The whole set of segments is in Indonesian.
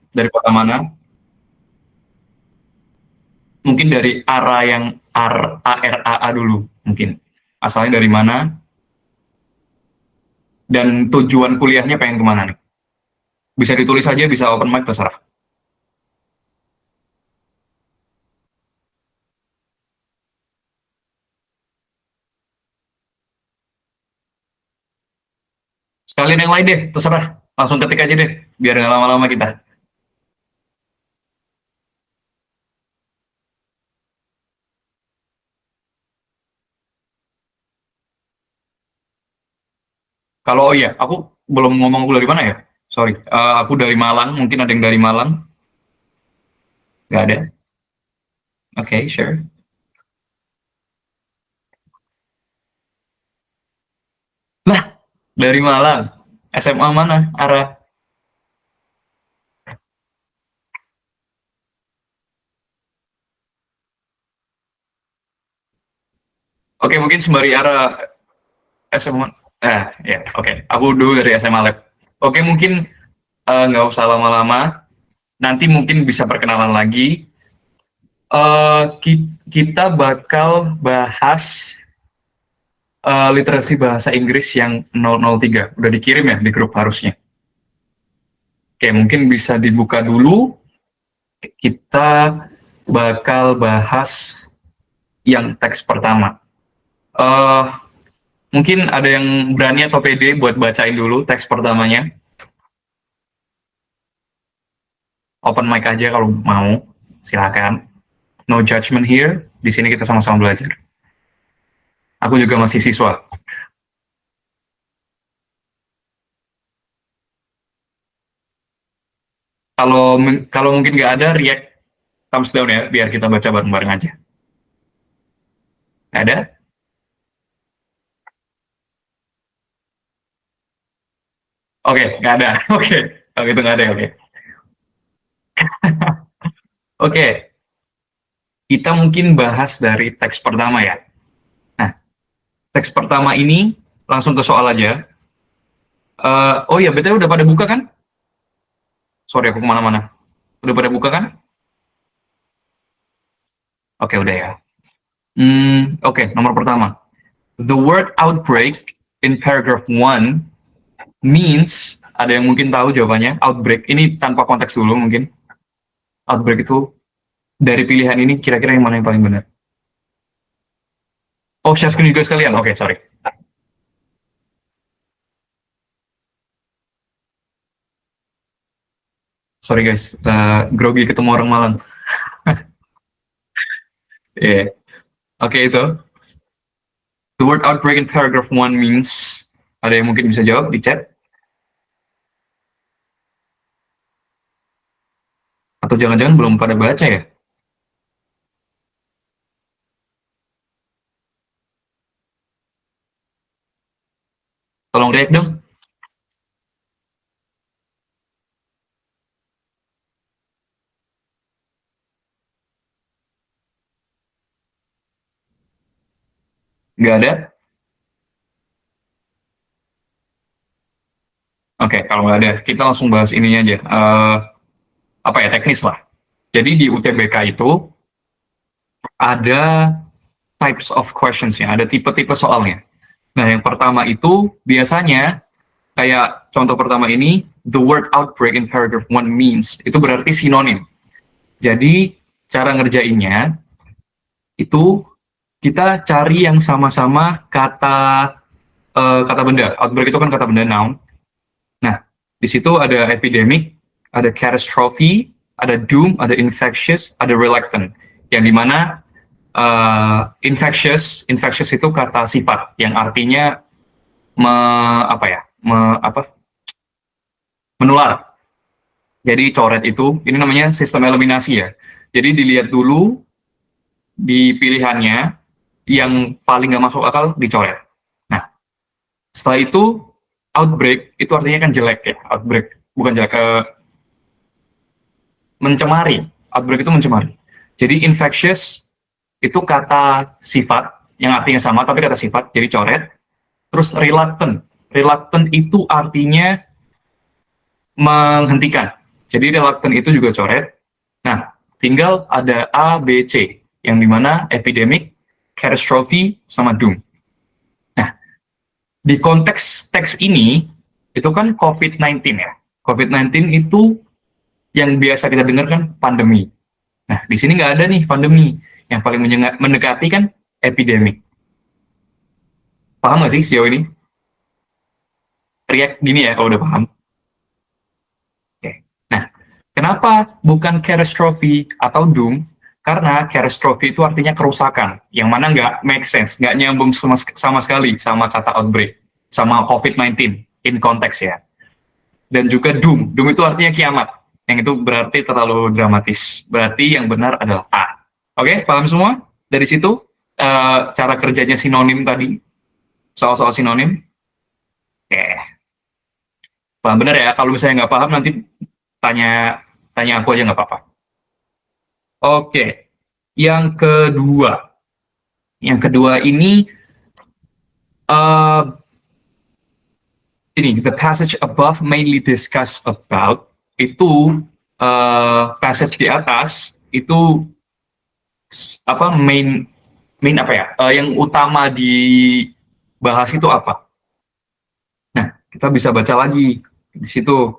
Dari kota mana? Mungkin dari ARA yang ARAA dulu, mungkin. Asalnya dari mana? Dan tujuan kuliahnya pengen kemana nih? Bisa ditulis aja, bisa open mic, terserah. Sekalian yang lain deh, terserah. Langsung ketik aja deh, biar nggak lama-lama kita. Kalau oh iya, aku belum ngomong aku dari mana ya? Sorry, aku dari Malang. Mungkin ada yang dari Malang? Nggak ada. Oke, okay, sure. Lah, dari Malang. SMA mana? Arah. Oke, okay, mungkin sembari arah SMA. Ya, oke. Okay. Aku dulu dari SMA Lab. Oke, okay, mungkin nggak usah lama-lama. Nanti mungkin bisa perkenalan lagi. Kita bakal bahas literasi bahasa Inggris yang 003. Udah dikirim ya di grup harusnya. Oke, mungkin bisa dibuka dulu. Kita bakal bahas yang teks pertama. Mungkin ada yang berani atau pede buat bacain dulu teks pertamanya. Open mic aja kalau mau, silakan. No judgment here. Di sini kita sama-sama belajar. Aku juga masih siswa. Kalau mungkin nggak ada, react thumbs down ya, biar kita baca bareng-bareng aja. Nggak ada? Oke, nggak ada. Oke, kalau itu nggak ada, oke. Oke, kita mungkin bahas dari teks pertama ya. Nah, teks pertama ini langsung ke soal aja. Oh ya, BTW udah pada buka kan? Sorry, aku kemana-mana. Udah pada buka kan? Oke, udah ya. Oke, nomor pertama. The word outbreak in paragraph 1 means, ada yang mungkin tahu jawabannya, outbreak. Ini tanpa konteks dulu mungkin. Outbreak itu, dari pilihan ini, kira-kira yang mana yang paling benar? Oh, chef juga sekalian? Oke, sorry. Sorry guys, grogi ketemu orang Malang. Yeah. Oke, itu. The word outbreak in paragraph 1 means, ada yang mungkin bisa jawab di chat? Atau jangan-jangan belum pada baca ya? Tolong react dong. Nggak ada? Oke, kalau nggak ada, kita langsung bahas ininya aja. Apa ya, teknis lah. Jadi di UTBK itu ada types of questions-nya, ada tipe-tipe soalnya. Nah, yang pertama itu biasanya, kayak contoh pertama ini, the word outbreak in paragraph 1 means, itu berarti sinonim. Jadi, cara ngerjainnya, itu kita cari yang sama-sama kata benda. Outbreak itu kan kata benda, noun. Nah, di situ ada epidemic, ada catastrophe, ada doom, ada infectious, ada reluctant. Yang dimana infectious itu kata sifat yang artinya menular. Jadi coret itu, ini namanya sistem eliminasi ya. Jadi dilihat dulu di pilihannya, yang paling nggak masuk akal dicoret. Nah, setelah itu outbreak itu artinya kan jelek ya, outbreak bukan jelek, mencemari. Outbreak itu mencemari. Jadi infectious itu kata sifat yang artinya sama tapi kata sifat, jadi coret. Terus reluctant itu artinya menghentikan. Jadi reluctant itu juga coret. Nah, tinggal ada A, B, C, yang dimana epidemic, catastrophe, sama doom. Nah, di konteks teks ini, itu kan COVID-19 ya. COVID-19 itu yang biasa kita dengar kan pandemi. Nah, di sini nggak ada nih pandemi. Yang paling mendekati kan epidemic. Paham nggak sih sejauh ini? React gini ya kalau udah paham. Oke. Nah, kenapa bukan catastrophe atau doom? Karena catastrophe itu artinya kerusakan, yang mana nggak make sense, nggak nyambung sama sekali sama kata outbreak, sama COVID-19 in konteks ya. Dan juga doom, doom itu artinya kiamat, yang itu berarti terlalu dramatis. Berarti yang benar adalah A. Oke, paham semua? Dari situ, cara kerjanya sinonim tadi, soal-soal sinonim. Oke, paham benar ya? Kalau misalnya nggak paham, nanti tanya aku aja nggak apa-apa. Oke, yang kedua. Yang kedua ini, ini, the passage above mainly discuss about, itu, passage di atas, itu, apa, main apa ya, yang utama dibahas itu apa? Nah, kita bisa baca lagi di situ.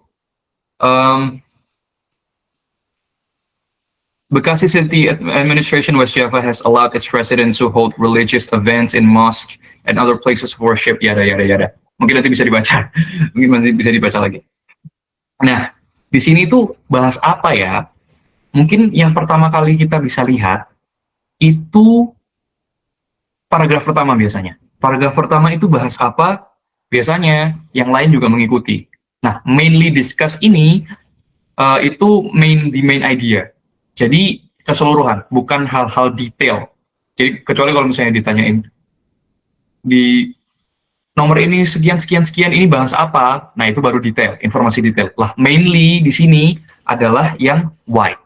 Bekasi City Administration West Java has allowed its residents to hold religious events in mosque and other places of worship, yada yada yada. Mungkin nanti bisa dibaca, mungkin nanti bisa dibaca lagi. Nah, di sini tuh bahas apa ya? Mungkin yang pertama kali kita bisa lihat itu paragraf pertama biasanya. Paragraf pertama itu bahas apa? Biasanya yang lain juga mengikuti. Nah, mainly discuss ini itu the main idea. Jadi keseluruhan, bukan hal-hal detail. Jadi kecuali kalau misalnya ditanyain di nomor ini sekian sekian sekian ini bahas apa, nah itu baru detail, informasi detail. Lah mainly di sini adalah yang why.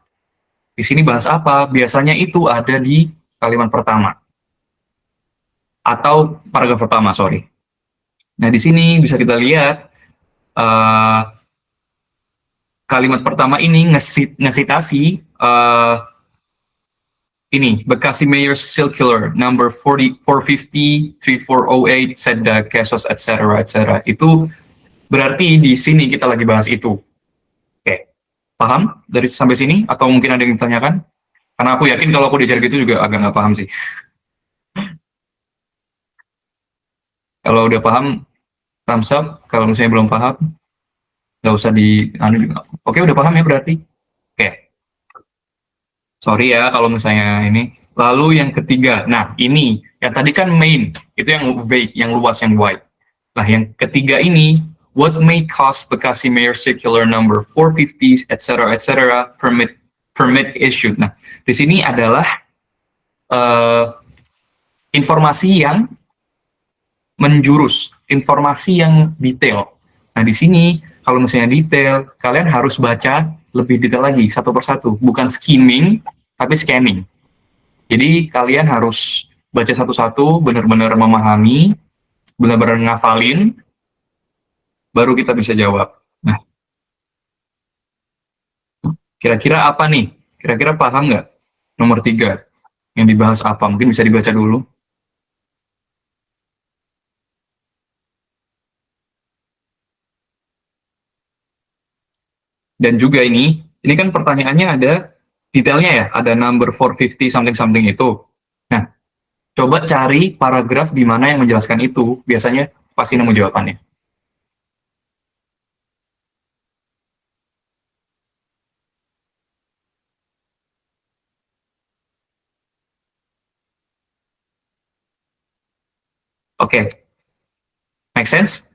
Di sini bahas apa? Biasanya itu ada di kalimat pertama atau paragraf pertama, sorry. Nah di sini bisa kita lihat kalimat pertama ini ngesitasi ini Bekasi Mayor Circular number 450 3408 said the cases etc. etc. Itu berarti di sini kita lagi bahas itu. Oke, paham dari sampai sini atau mungkin ada yang ditanyakan? Karena aku yakin kalau aku diajar gitu juga agak nggak paham sih. Kalau udah paham, thumbs up. Kalau misalnya belum paham, nggak usah di anu juga. Oke, udah paham ya berarti. Oke. Sorry ya kalau misalnya ini. Lalu yang ketiga, nah ini, yang tadi kan main, itu yang vague, yang luas, yang wide. Nah yang ketiga ini, what may cause Bekasi Mayor Circular number 450, etc., etc., permit issued. Nah, di sini adalah informasi yang menjurus, informasi yang detail. Nah di sini, kalau misalnya detail, kalian harus baca lebih detail lagi, satu persatu. Bukan skimming, tapi scanning. Jadi kalian harus baca satu-satu, benar-benar memahami, benar-benar ngafalin, baru kita bisa jawab. Nah, kira-kira apa nih? Kira-kira paham nggak? Nomor 3, yang dibahas apa? Mungkin bisa dibaca dulu. Dan juga ini kan pertanyaannya ada detailnya ya, ada number 450 something-something itu. Nah, coba cari paragraf di mana yang menjelaskan itu, biasanya pasti nemu jawabannya. Oke, make sense?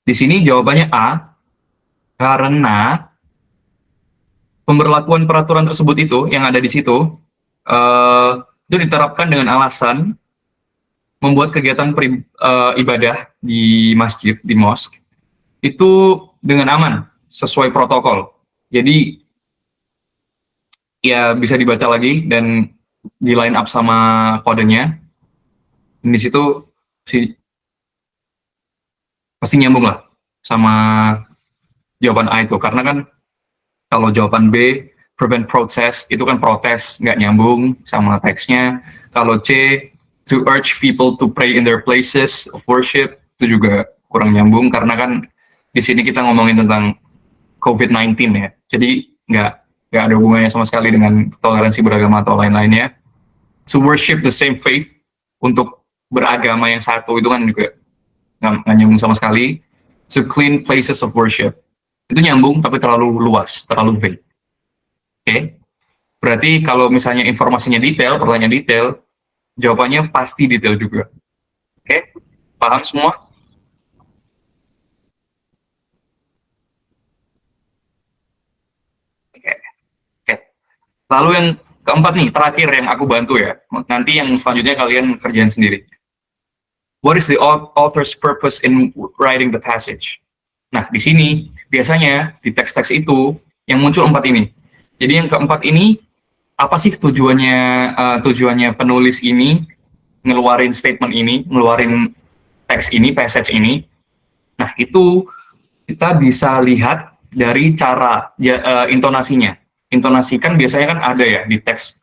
Di sini jawabannya A, karena pemberlakuan peraturan tersebut itu, yang ada di situ, itu diterapkan dengan alasan membuat kegiatan ibadah di masjid, di mosque, itu dengan aman, sesuai protokol. Jadi, ya bisa dibaca lagi dan di line up sama kodenya. Di situ pasti nyambung lah sama jawaban A itu, karena kan Kalau jawaban B, prevent protest, itu kan protes, nggak nyambung sama teksnya. Kalau C, to urge people to pray in their places of worship, itu juga kurang nyambung karena kan di sini kita ngomongin tentang COVID-19 ya. Jadi nggak ada hubungannya sama sekali dengan toleransi beragama atau lain-lainnya. To worship the same faith, untuk beragama yang satu, itu kan juga nggak nyambung sama sekali. To clean places of worship, itu nyambung tapi terlalu luas, terlalu vague. Oke, berarti kalau misalnya informasinya detail, pertanyaan detail, jawabannya pasti detail juga. Oke, paham semua? Oke. Oke. Lalu yang keempat nih, terakhir yang aku bantu ya. Nanti yang selanjutnya kalian kerjain sendiri. What is the author's purpose in writing the passage? Nah, di sini biasanya di teks-teks itu yang muncul 4 ini. Jadi yang keempat ini, apa sih tujuannya penulis ini ngeluarin statement ini, ngeluarin teks ini, passage ini. Nah, itu kita bisa lihat dari cara intonasinya. Intonasi kan biasanya kan ada ya di teks.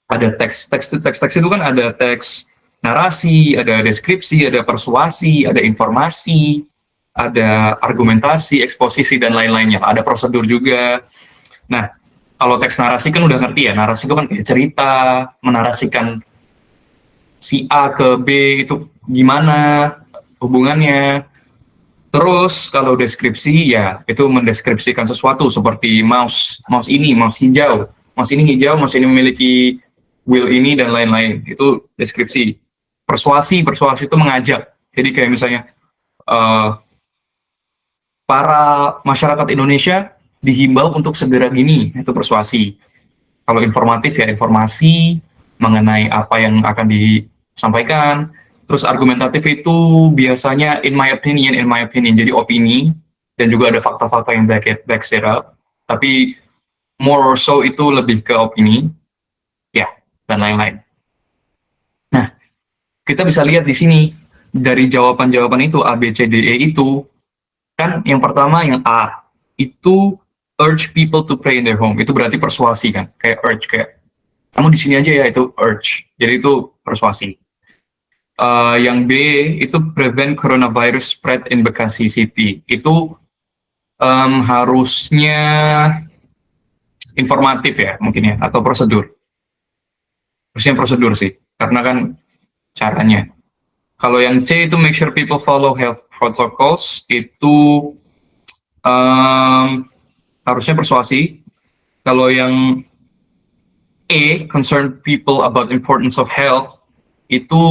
Ada teks itu kan ada teks narasi, ada deskripsi, ada persuasi, ada informasi, ada argumentasi, eksposisi, dan lain-lainnya. Ada prosedur juga. Nah, kalau teks narasi kan udah ngerti ya, narasi itu kan kayak cerita, menarasikan si A ke B itu gimana hubungannya. Terus kalau deskripsi ya itu mendeskripsikan sesuatu seperti mouse ini, mouse hijau, mouse ini memiliki wheel ini dan lain-lain. Itu deskripsi. Persuasi itu mengajak. Jadi kayak misalnya para masyarakat Indonesia dihimbau untuk segera gini, itu persuasi. Kalau informatif ya informasi mengenai apa yang akan disampaikan. Terus argumentatif itu biasanya in my opinion, jadi opini, dan juga ada fakta-fakta yang back it up. Tapi more or so itu lebih ke opini, ya, dan lain-lain. Nah, kita bisa lihat di sini, dari jawaban-jawaban itu, A, B, C, D, E itu, kan yang pertama yang A, itu urge people to pray in their home. Itu berarti persuasi kan, kayak urge, kayak kamu di sini aja ya, itu urge. Jadi itu persuasi. Yang B itu prevent coronavirus spread in Bekasi City. Itu harusnya informatif ya mungkin ya, atau prosedur. Harusnya prosedur sih, karena kan caranya. Kalau yang C itu make sure people follow health protocols, itu harusnya persuasi. Kalau yang E, concern people about importance of health, itu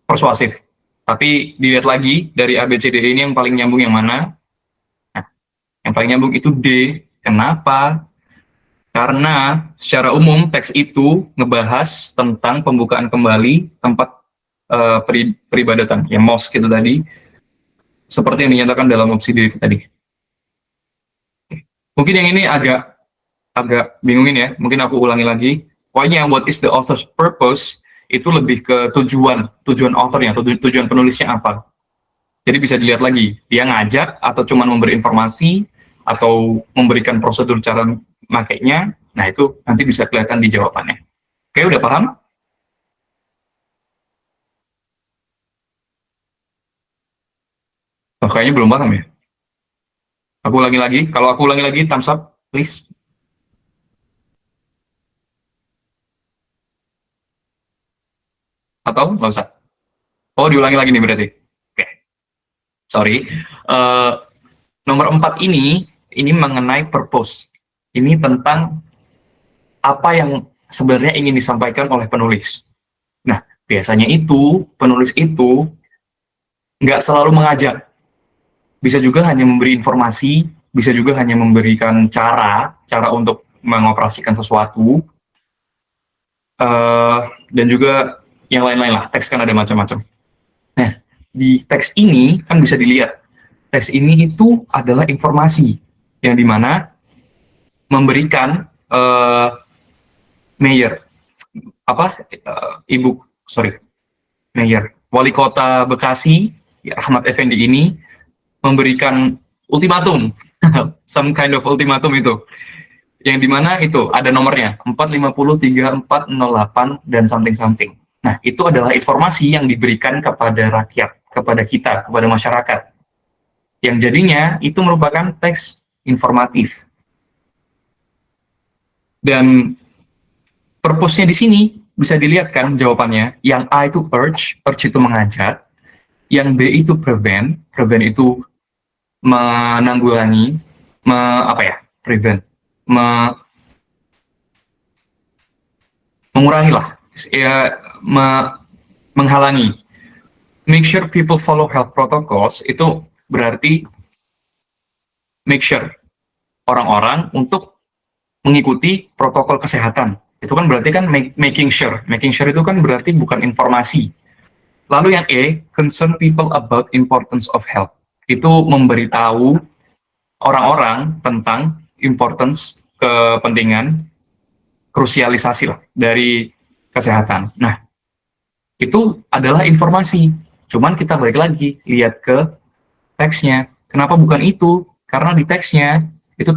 persuasif. Tapi dilihat lagi dari A, B, C, D, E ini yang paling nyambung yang mana? Nah, yang paling nyambung itu D. Kenapa? Karena secara umum teks itu ngebahas tentang pembukaan kembali tempat peribadatan, ya mosque itu tadi, seperti yang dinyatakan dalam opsi D itu tadi. Mungkin yang ini agak bingungin ya, mungkin aku ulangi lagi. Pokoknya what is the author's purpose itu lebih ke tujuan authornya, tujuan penulisnya apa. Jadi bisa dilihat lagi, dia ngajak atau cuma memberi informasi atau memberikan prosedur cara makainya. Nah, itu nanti bisa kelihatan di jawabannya. Oke, udah paham? Oh, kayaknya belum paham ya. Aku ulangi lagi. Kalau aku ulangi lagi, thumbs up, please. Atau nggak usah? Oh, diulangi lagi nih berarti. Oke, sorry. Nomor 4 ini mengenai purpose. Ini tentang apa yang sebenarnya ingin disampaikan oleh penulis. Nah, biasanya itu, penulis itu nggak selalu mengajak. Bisa juga hanya memberi informasi, bisa juga hanya memberikan cara untuk mengoperasikan sesuatu, dan juga yang lain-lain lah. Teks kan ada macam-macam. Nah, di teks ini kan bisa dilihat, teks ini itu adalah informasi yang dimana memberikan mayor, mayor, wali kota Bekasi, Ahmad Effendi ini memberikan ultimatum Some kind of ultimatum itu. Yang dimana itu ada nomornya 4503408 dan something-something. Nah, itu adalah informasi yang diberikan kepada rakyat, kepada kita, kepada masyarakat. Yang jadinya itu merupakan teks informatif. Dan purpose-nya di sini bisa dilihat kan jawabannya. Yang A itu urge itu mengajak. Yang B itu prevent itu menanggulangi, apa ya, prevent, mengurangi lah, ya, menghalangi. Make sure people follow health protocols itu berarti make sure orang-orang untuk mengikuti protokol kesehatan. Itu kan berarti kan making sure. Making sure itu kan berarti bukan informasi. Lalu yang E, concern people about importance of health. Itu memberitahu orang-orang tentang importance, kepentingan, krusialisasi lah dari kesehatan. Nah, itu adalah informasi. Cuman kita balik lagi, lihat ke teksnya. Kenapa bukan itu? Karena di teksnya itu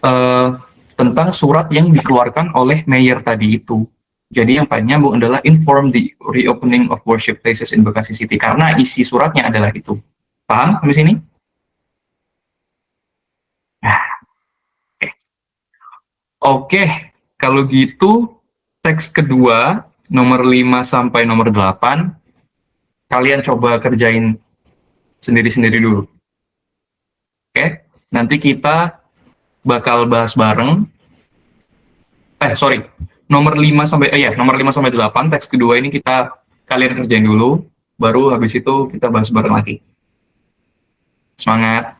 eh, tentang surat yang dikeluarkan oleh mayor tadi itu. Jadi yang paling nyambung adalah inform the reopening of worship places in Bekasi City. Karena isi suratnya adalah itu. Paham sampai sini? Nah, oke, kalau gitu teks kedua nomor 5 sampai nomor 8 kalian coba kerjain sendiri-sendiri dulu. Oke, nanti kita bakal bahas bareng. Sorry. Nomor 5 sampai 8 teks kedua ini kalian kerjain dulu, baru habis itu kita bahas bareng lagi. Semangat.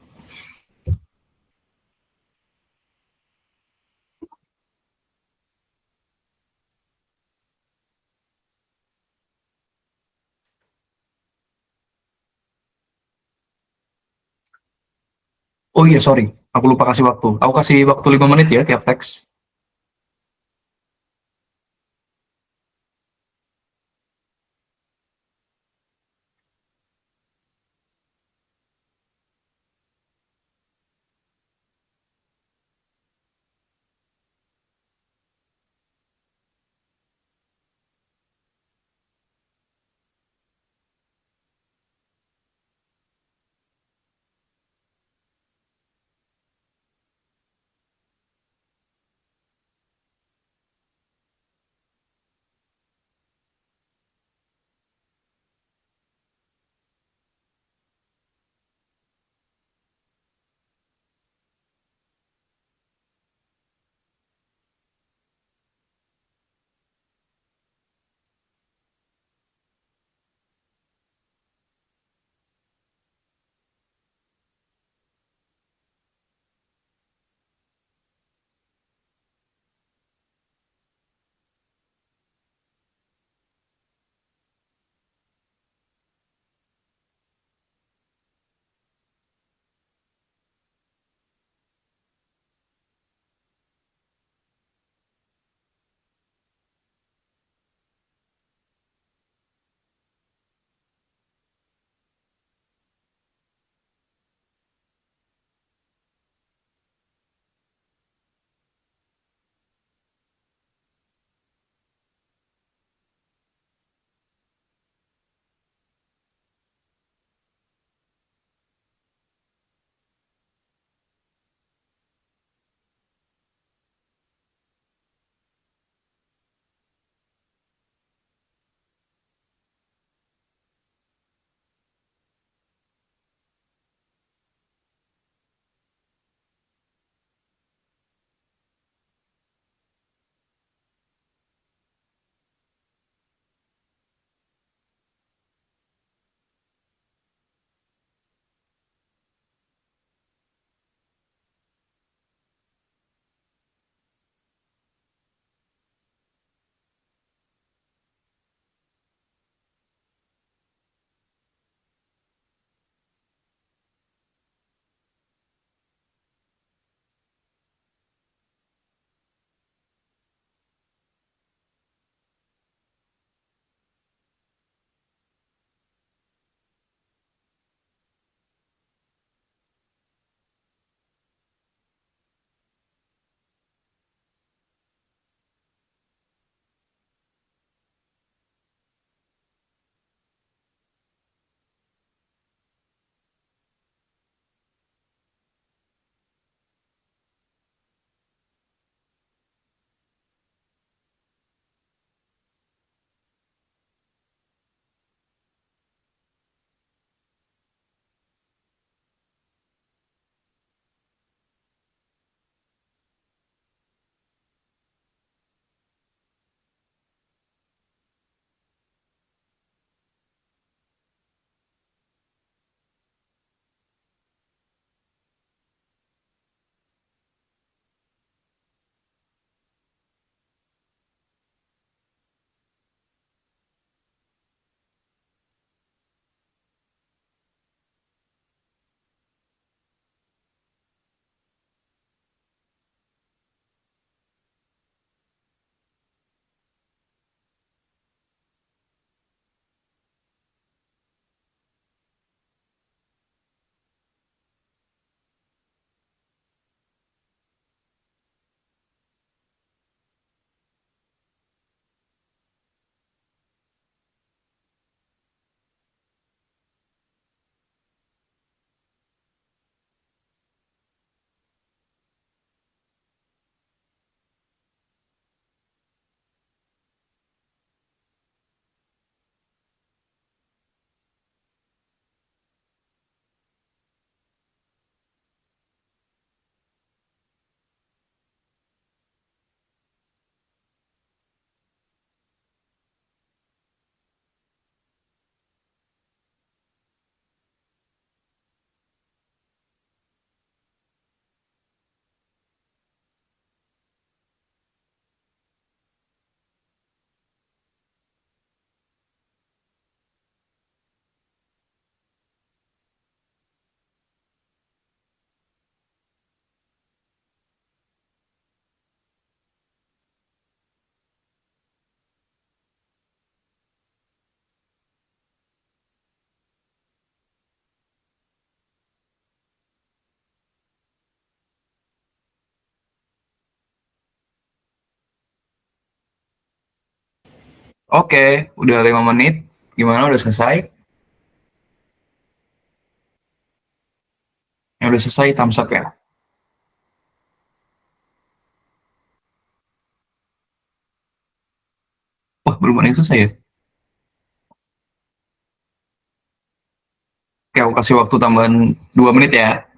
Oh iya, sorry. Aku lupa kasih waktu. Aku kasih waktu 5 menit ya tiap teks. Oke, udah 5 menit. Gimana, udah selesai? Yang udah selesai, thumbs up ya. Wah, belum ada yang selesai ya? Oke, aku kasih waktu tambahan 2 menit ya.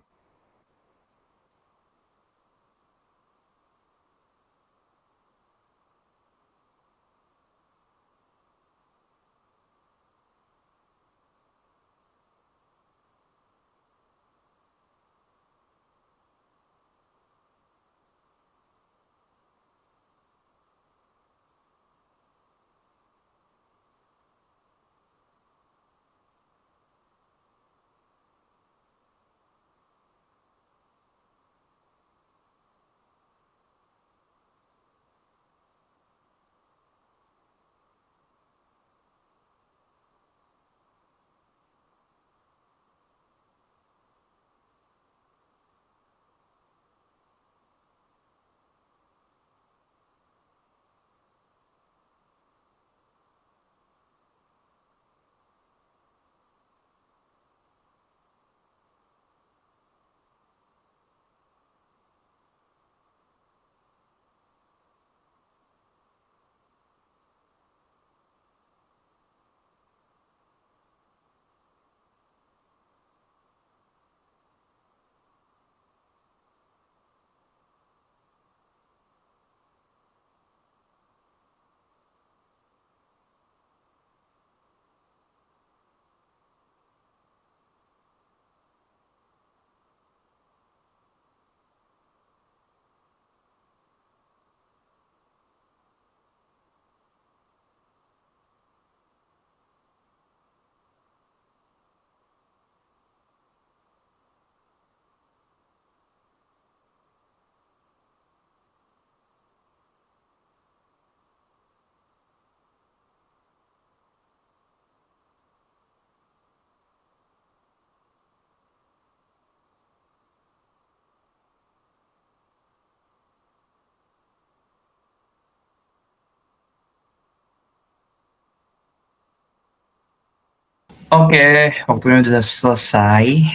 Oke, waktunya udah selesai.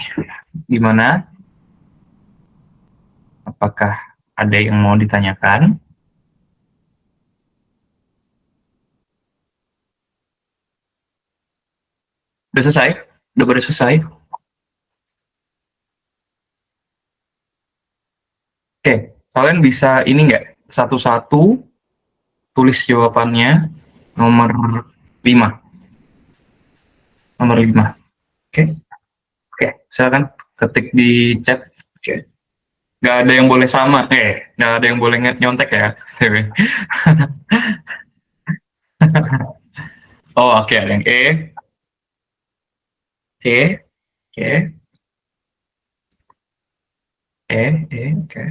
Gimana? Apakah ada yang mau ditanyakan? Udah selesai? Udah pada selesai? Oke, kalian bisa ini nggak? Satu-satu tulis jawabannya nomor 5. Nomor 5. Oke, oke. Silakan ketik di chat. Oke. Nggak ada yang boleh sama. Nggak ada yang boleh nyontek ya. Oh, oke. Ada yang C, oke. Oke.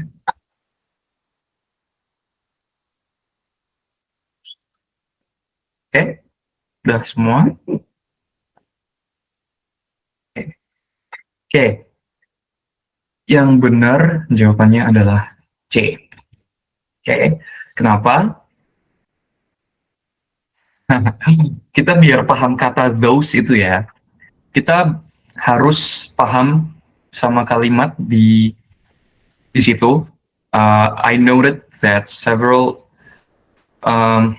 Oke, udah semua. Oke. Oke, yang benar jawabannya adalah C. Oke, kenapa? Kita biar paham kata those itu ya, kita harus paham sama kalimat di situ. I noted that um,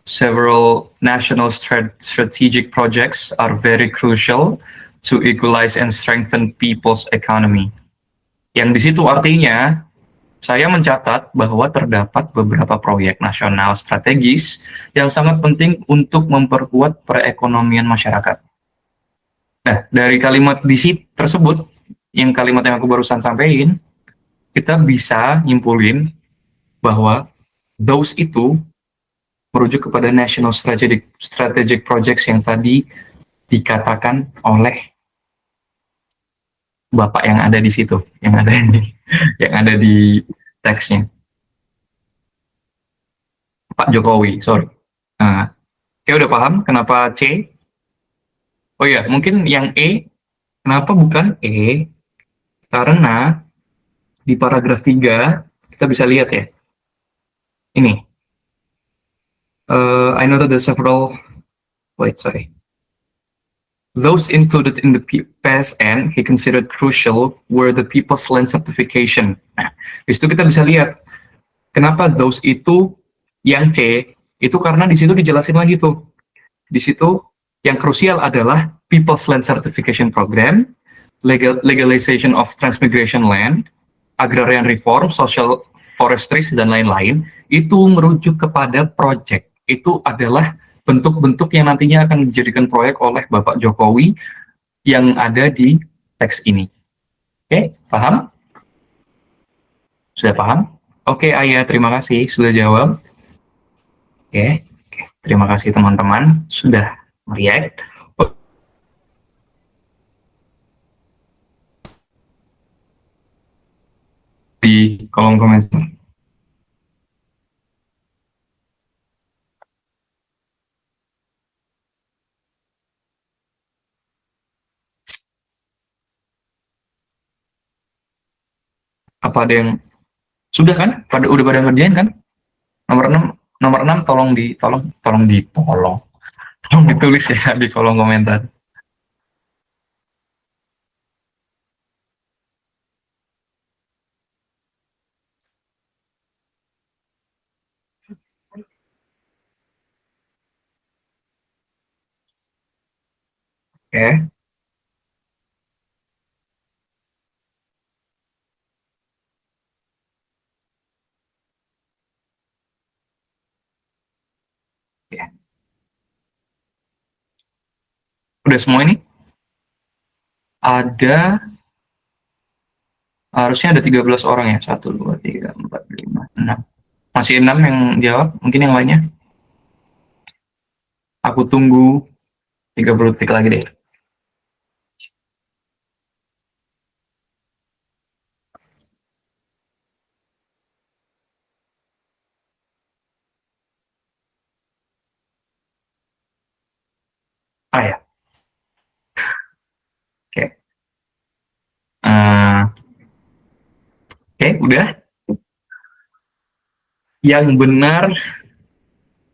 several national strategic projects are very crucial to equalize and strengthen people's economy. Yang di situ artinya saya mencatat bahwa terdapat beberapa proyek nasional strategis yang sangat penting untuk memperkuat perekonomian masyarakat. Nah, dari kalimat di situ tersebut, yang kalimat yang aku barusan sampaikan, kita bisa nyimpulin bahwa those itu merujuk kepada national strategic projects yang tadi dikatakan oleh Bapak yang ada di situ, yang ada di teksnya. Pak Jokowi, sorry. Nah, oke, udah paham kenapa C? Oh iya, mungkin yang kenapa bukan Karena di paragraf 3 kita bisa lihat ya, ini. I know that there's several. Wait, sorry. Those included in the PSN he considered crucial were the People's Land Certification. Nah, di situ kita bisa lihat kenapa those itu yang C itu karena di situ dijelasin lagi tuh. Di situ yang krusial adalah People's Land Certification Program, legalization of transmigration land, agrarian reform, social forestry dan lain-lain. Itu merujuk kepada project. Itu adalah bentuk-bentuk yang nantinya akan dijadikan proyek oleh Bapak Jokowi yang ada di teks ini. Oke, paham? Sudah paham? Oke, Ayah, terima kasih sudah jawab. Oke, terima kasih teman-teman sudah react. Di kolom komentar. Apa ada yang sudah kan? Udah pada ngerjain kan? Nomor 6 tolong ditulis ya di kolom komentar. Oke. Ya. Udah semua ini? Harusnya ada 13 orang ya. 1, 2, 3, 4, 5, 6. Masih 6 yang jawab, mungkin yang lainnya. Aku tunggu 30 detik lagi deh. Ya. Oke. Oke, udah. Yang benar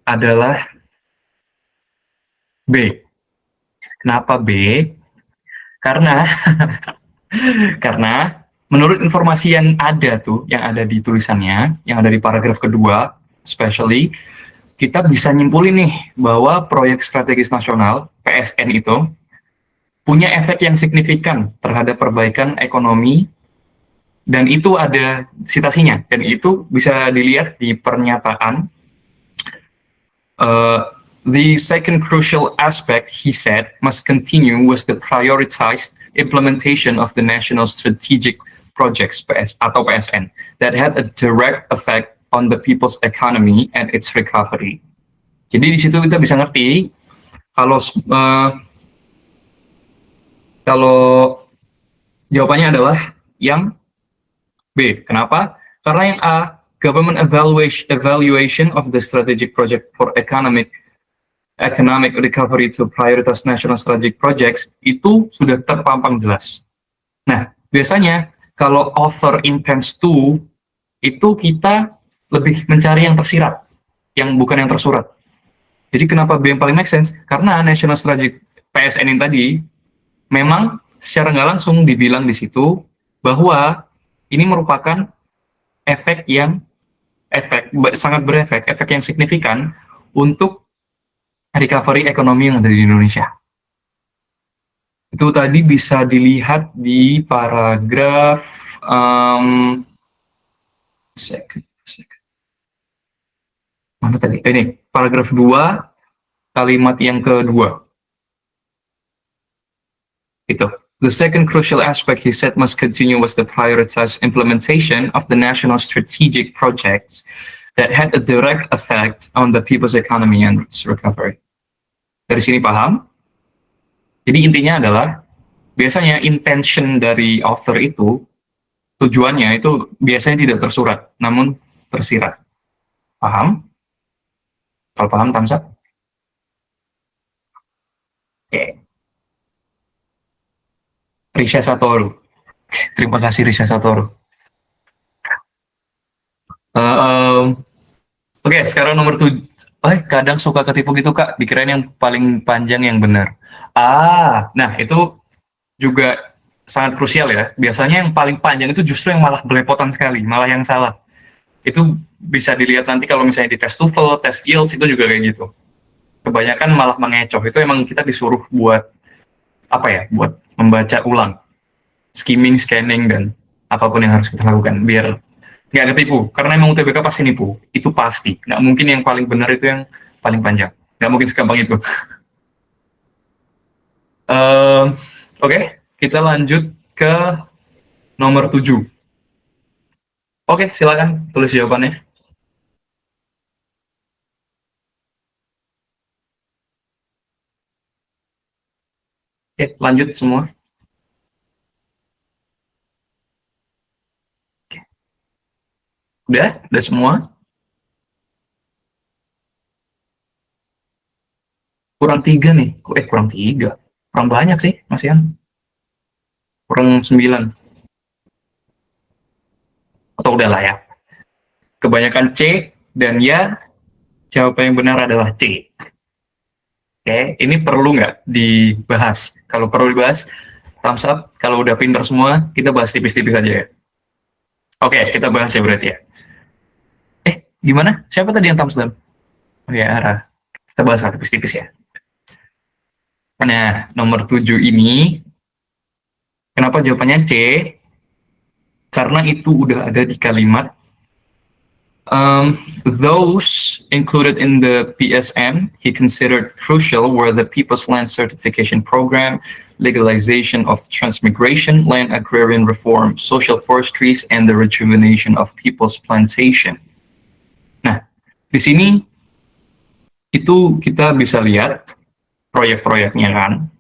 adalah B. Kenapa B? Karena karena menurut informasi yang ada di tulisannya, yang ada di paragraf kedua, especially, kita bisa nyimpulin nih bahwa proyek strategis nasional, PSN itu, punya efek yang signifikan terhadap perbaikan ekonomi, dan itu ada citasinya, dan itu bisa dilihat di pernyataan. The second crucial aspect, he said, must continue was the prioritized implementation of the National Strategic Projects atau PSN that had a direct effect on the people's economy and its recovery. Jadi di situ kita bisa ngerti kalau jawabannya adalah yang B. Kenapa? Karena yang A, government evaluation of the strategic project for economic recovery to prioritas national strategic projects itu sudah terpampang jelas. Nah, biasanya kalau author intends to, itu kita lebih mencari yang tersirat, yang bukan yang tersurat. Jadi kenapa B yang paling make sense? Karena national strategic PSN ini tadi, memang secara nggak langsung dibilang di situ bahwa ini merupakan efek sangat berefek, efek yang signifikan untuk recovery ekonomi yang ada di Indonesia. Itu tadi bisa dilihat di paragraf mana tadi? Ini paragraf 2, kalimat yang kedua. Itu. The second crucial aspect he said must continue was the prioritized implementation of the national strategic projects that had a direct effect on the people's economy and its recovery. Dari sini paham? Jadi intinya adalah, biasanya intention dari author itu, tujuannya itu biasanya tidak tersurat, namun tersirat. Paham? Kalau paham, thumbs up. Oke. Risha Satoru. Terima kasih Risha Satoru. Oke, sekarang nomor 7. Kadang suka ketipu gitu Kak, dikirain yang paling panjang yang benar. Nah itu juga sangat krusial ya. Biasanya yang paling panjang itu justru yang malah belepotan sekali, malah yang salah. Itu bisa dilihat nanti kalau misalnya di tes TOEFL, tes IELTS itu juga kayak gitu. Kebanyakan malah mengecoh. Itu emang kita disuruh buat apa ya? Buat membaca ulang, skimming, scanning dan apapun yang harus kita lakukan biar nggak ketipu. Karena emang UTBK pasti nipu. Itu pasti. Nggak mungkin yang paling benar itu yang paling panjang. Nggak mungkin segampang itu. Oke, kita lanjut ke nomor 7. Oke, silakan tulis jawabannya. Oke, lanjut semua. Udah semua. Kurang 3 nih. Kurang 3. Kurang banyak sih, Mas Ian. Kurang 9. Atau udah lah ya. Kebanyakan C dan ya, jawaban yang benar adalah C. Oke, ini perlu nggak dibahas? Kalau perlu dibahas, thumbs up. Kalau udah pinter semua, kita bahas tipis-tipis aja ya. Oke, kita bahas ya berarti ya. Gimana? Siapa tadi yang thumbs down? Oh ya, Ara. Kita bahas tipis-tipis ya. Nah, nomor 7 ini, kenapa jawabannya C? Karena itu udah ada di kalimat those included in the PSN he considered crucial were the People's Land Certification Program, legalization of transmigration, land agrarian reform, social forestries, and the rejuvenation of people's plantation. Nah, di sini itu kita bisa lihat proyek-proyeknya kan,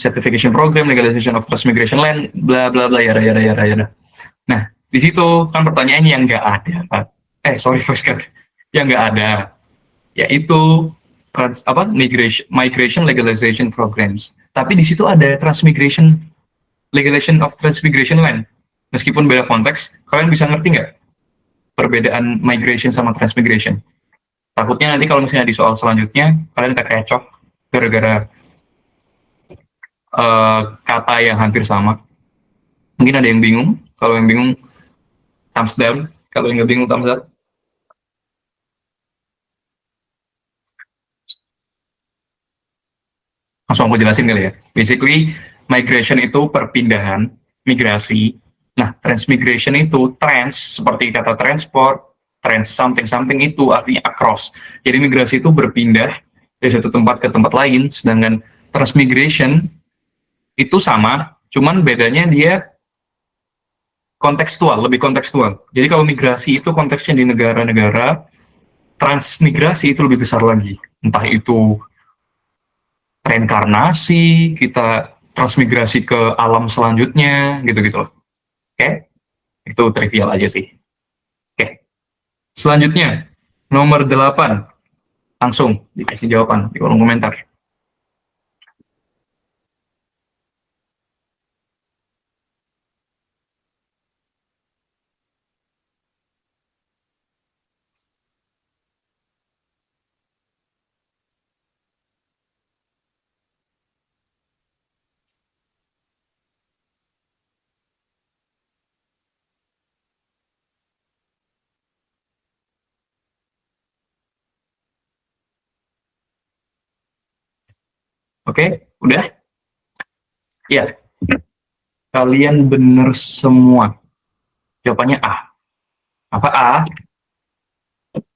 certification program, legalization of transmigration land, bla bla bla, yada yada yada yada. Nah, di situ kan pertanyaannya yang nggak ada, Pak. Sorry, Oscar, yang nggak ada, yaitu migration legalization programs. Tapi di situ ada transmigration, legalization of transmigration land. Meskipun beda konteks, kalian bisa ngerti nggak perbedaan migration sama transmigration? Takutnya nanti kalau misalnya di soal selanjutnya, kalian kekecoh gara-gara kata yang hampir sama. Mungkin ada yang bingung. Kalau yang bingung, thumbs down. Kalau yang nggak bingung, thumbs up. Langsung aku jelasin kali ya. Basically, migration itu perpindahan, migrasi. Nah, transmigration itu trans, seperti kata transport, trans something-something itu artinya across. Jadi migrasi itu berpindah dari satu tempat ke tempat lain, sedangkan transmigration itu sama, cuman bedanya dia kontekstual, lebih kontekstual. Jadi kalau migrasi itu konteksnya di negara-negara, transmigrasi itu lebih besar lagi. Entah itu reinkarnasi, kita transmigrasi ke alam selanjutnya, gitu-gitu. Oke, itu trivial aja sih. Oke, selanjutnya, nomor 8. Langsung dikasih jawaban di kolom komentar. Oke, udah? Ya, kalian bener semua. Jawabannya A. Apa A?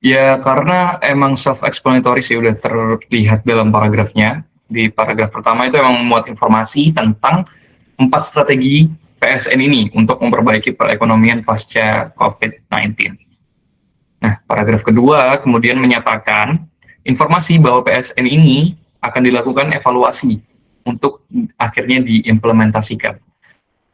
Ya, karena emang self-explanatory sih, udah terlihat dalam paragrafnya. Di paragraf pertama itu emang memuat informasi tentang 4 strategi PSN ini untuk memperbaiki perekonomian pasca COVID-19. Nah, paragraf kedua kemudian menyatakan informasi bahwa PSN ini akan dilakukan evaluasi untuk akhirnya diimplementasikan.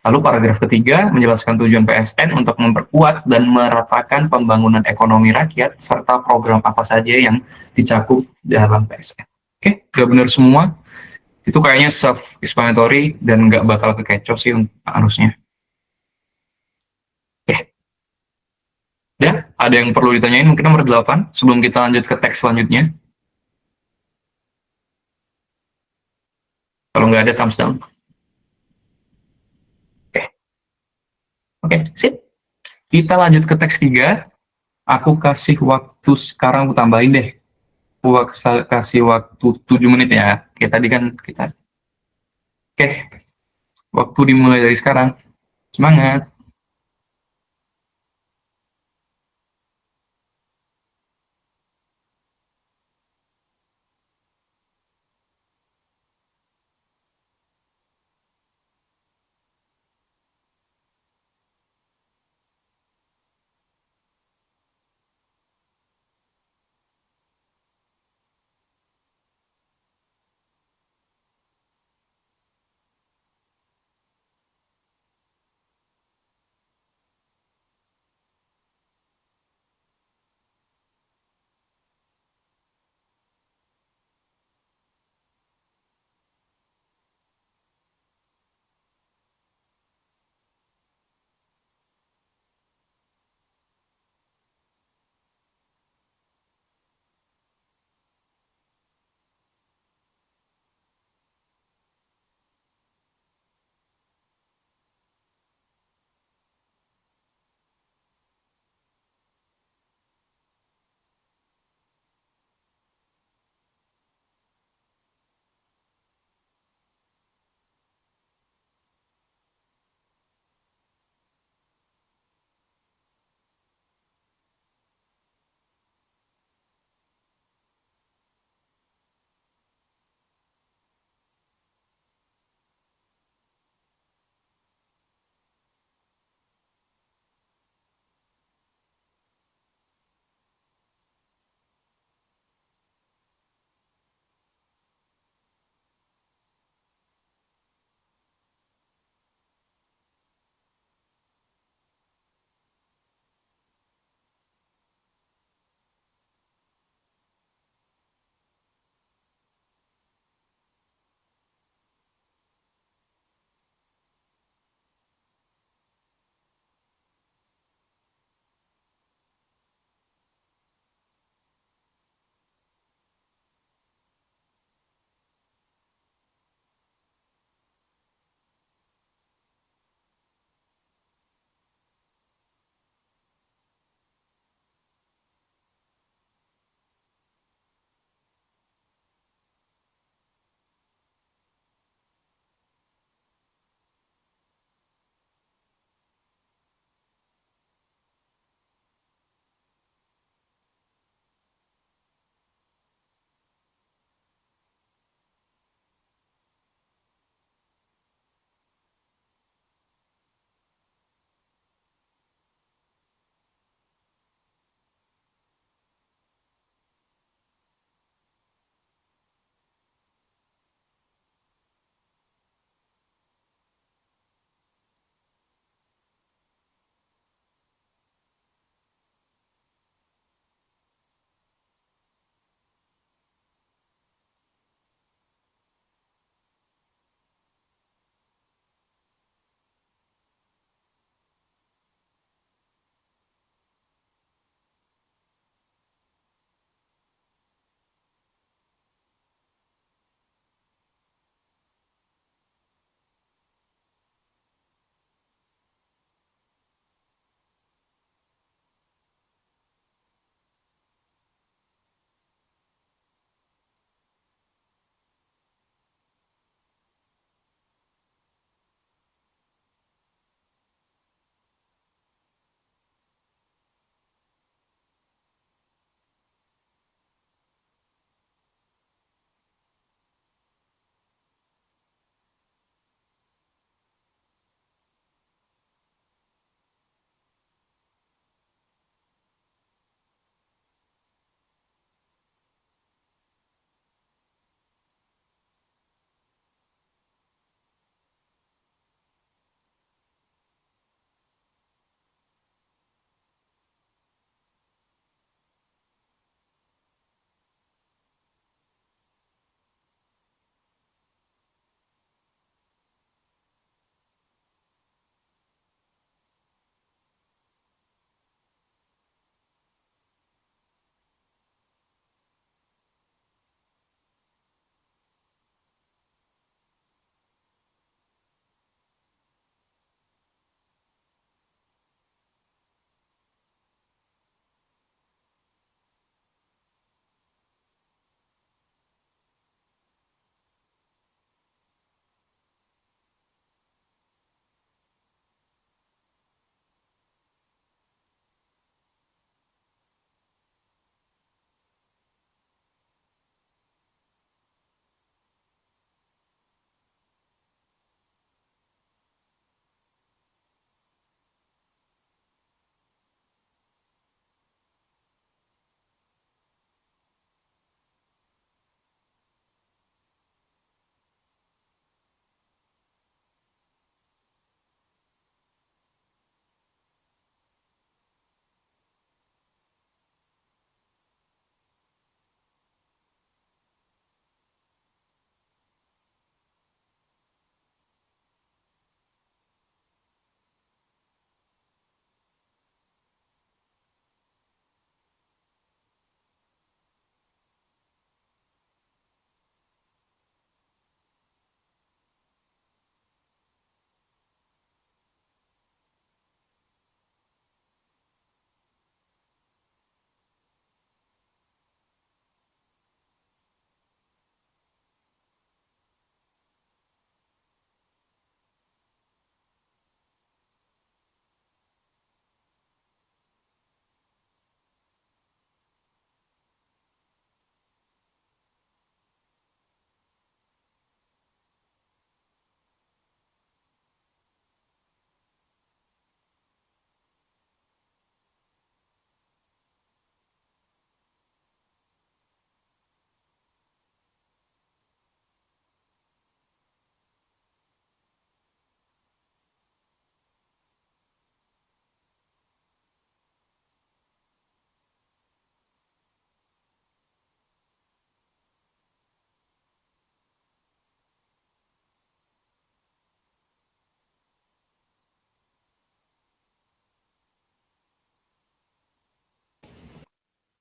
Lalu paragraf ketiga menjelaskan tujuan PSN untuk memperkuat dan meratakan pembangunan ekonomi rakyat serta program apa saja yang dicakup dalam PSN. Oke, udah benar semua. Itu kayaknya self-explanatory dan nggak bakal kekecoh sih harusnya. Oke, ya, ada yang perlu ditanyain mungkin nomor 8 sebelum kita lanjut ke teks selanjutnya. Kalau nggak ada thumbs down. Oke, oke, sip. Kita lanjut ke teks 3. Aku kasih waktu sekarang, aku tambahin deh. Aku kasih waktu 7 menit ya. Oke, tadi kan kita. Oke, waktu dimulai dari sekarang. Semangat.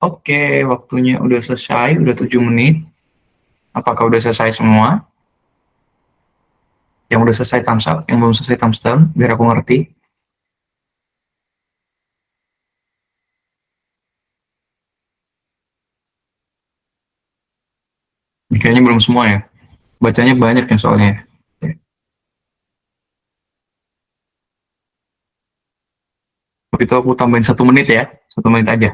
Oke, waktunya udah selesai, udah 7 menit. Apakah udah selesai semua? Yang udah selesai thumbs up, yang belum selesai thumbs down, biar aku ngerti. Kayaknya belum semua ya. Bacanya banyak ya soalnya. Tapi itu aku tambahin 1 menit ya. 1 menit aja.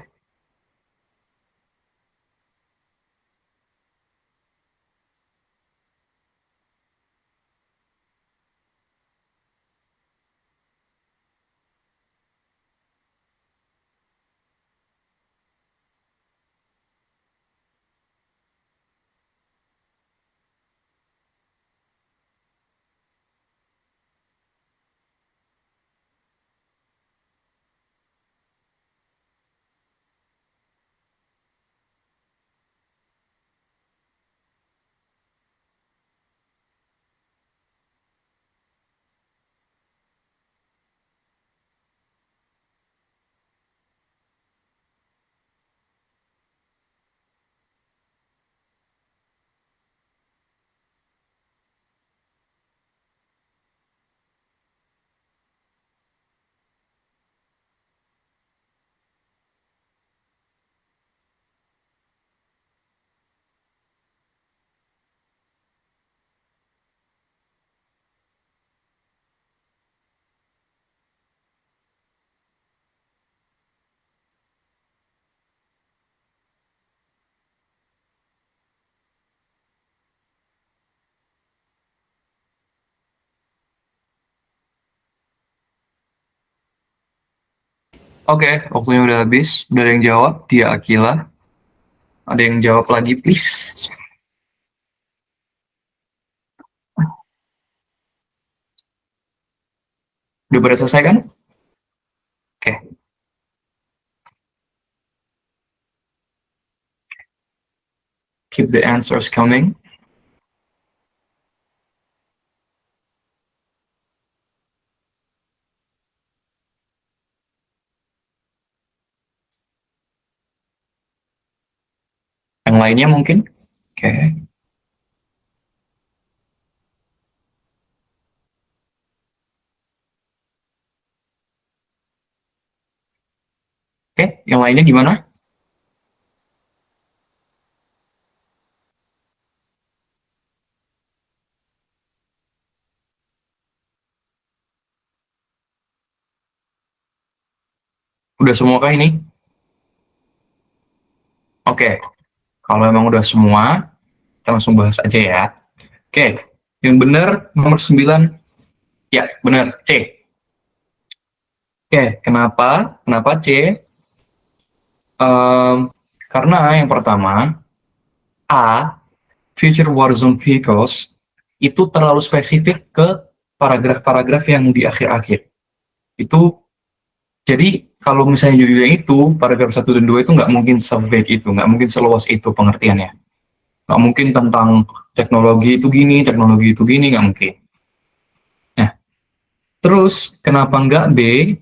Oke, waktunya udah habis. Udah ada yang jawab, Dia Akila. Ada yang jawab lagi, please. Udah pada selesai kan? Oke, keep the answers coming. Yang lainnya mungkin? Oke, oke. Yang lainnya gimana? Udah semua kah ini? Oke, kalau emang udah semua, kita langsung bahas aja ya. Oke, yang benar nomor 9. Ya, benar, C. Oke, kenapa? Kenapa C? Karena yang pertama, A, Future Warzone Vehicles, itu terlalu spesifik ke paragraf-paragraf yang di akhir-akhir. Itu, jadi kalau misalnya judulnya itu, paragraf 1 dan 2 itu nggak mungkin se-vague itu, nggak mungkin seluas itu pengertiannya. Nggak mungkin tentang teknologi itu gini, nggak mungkin. Nah, terus kenapa nggak B?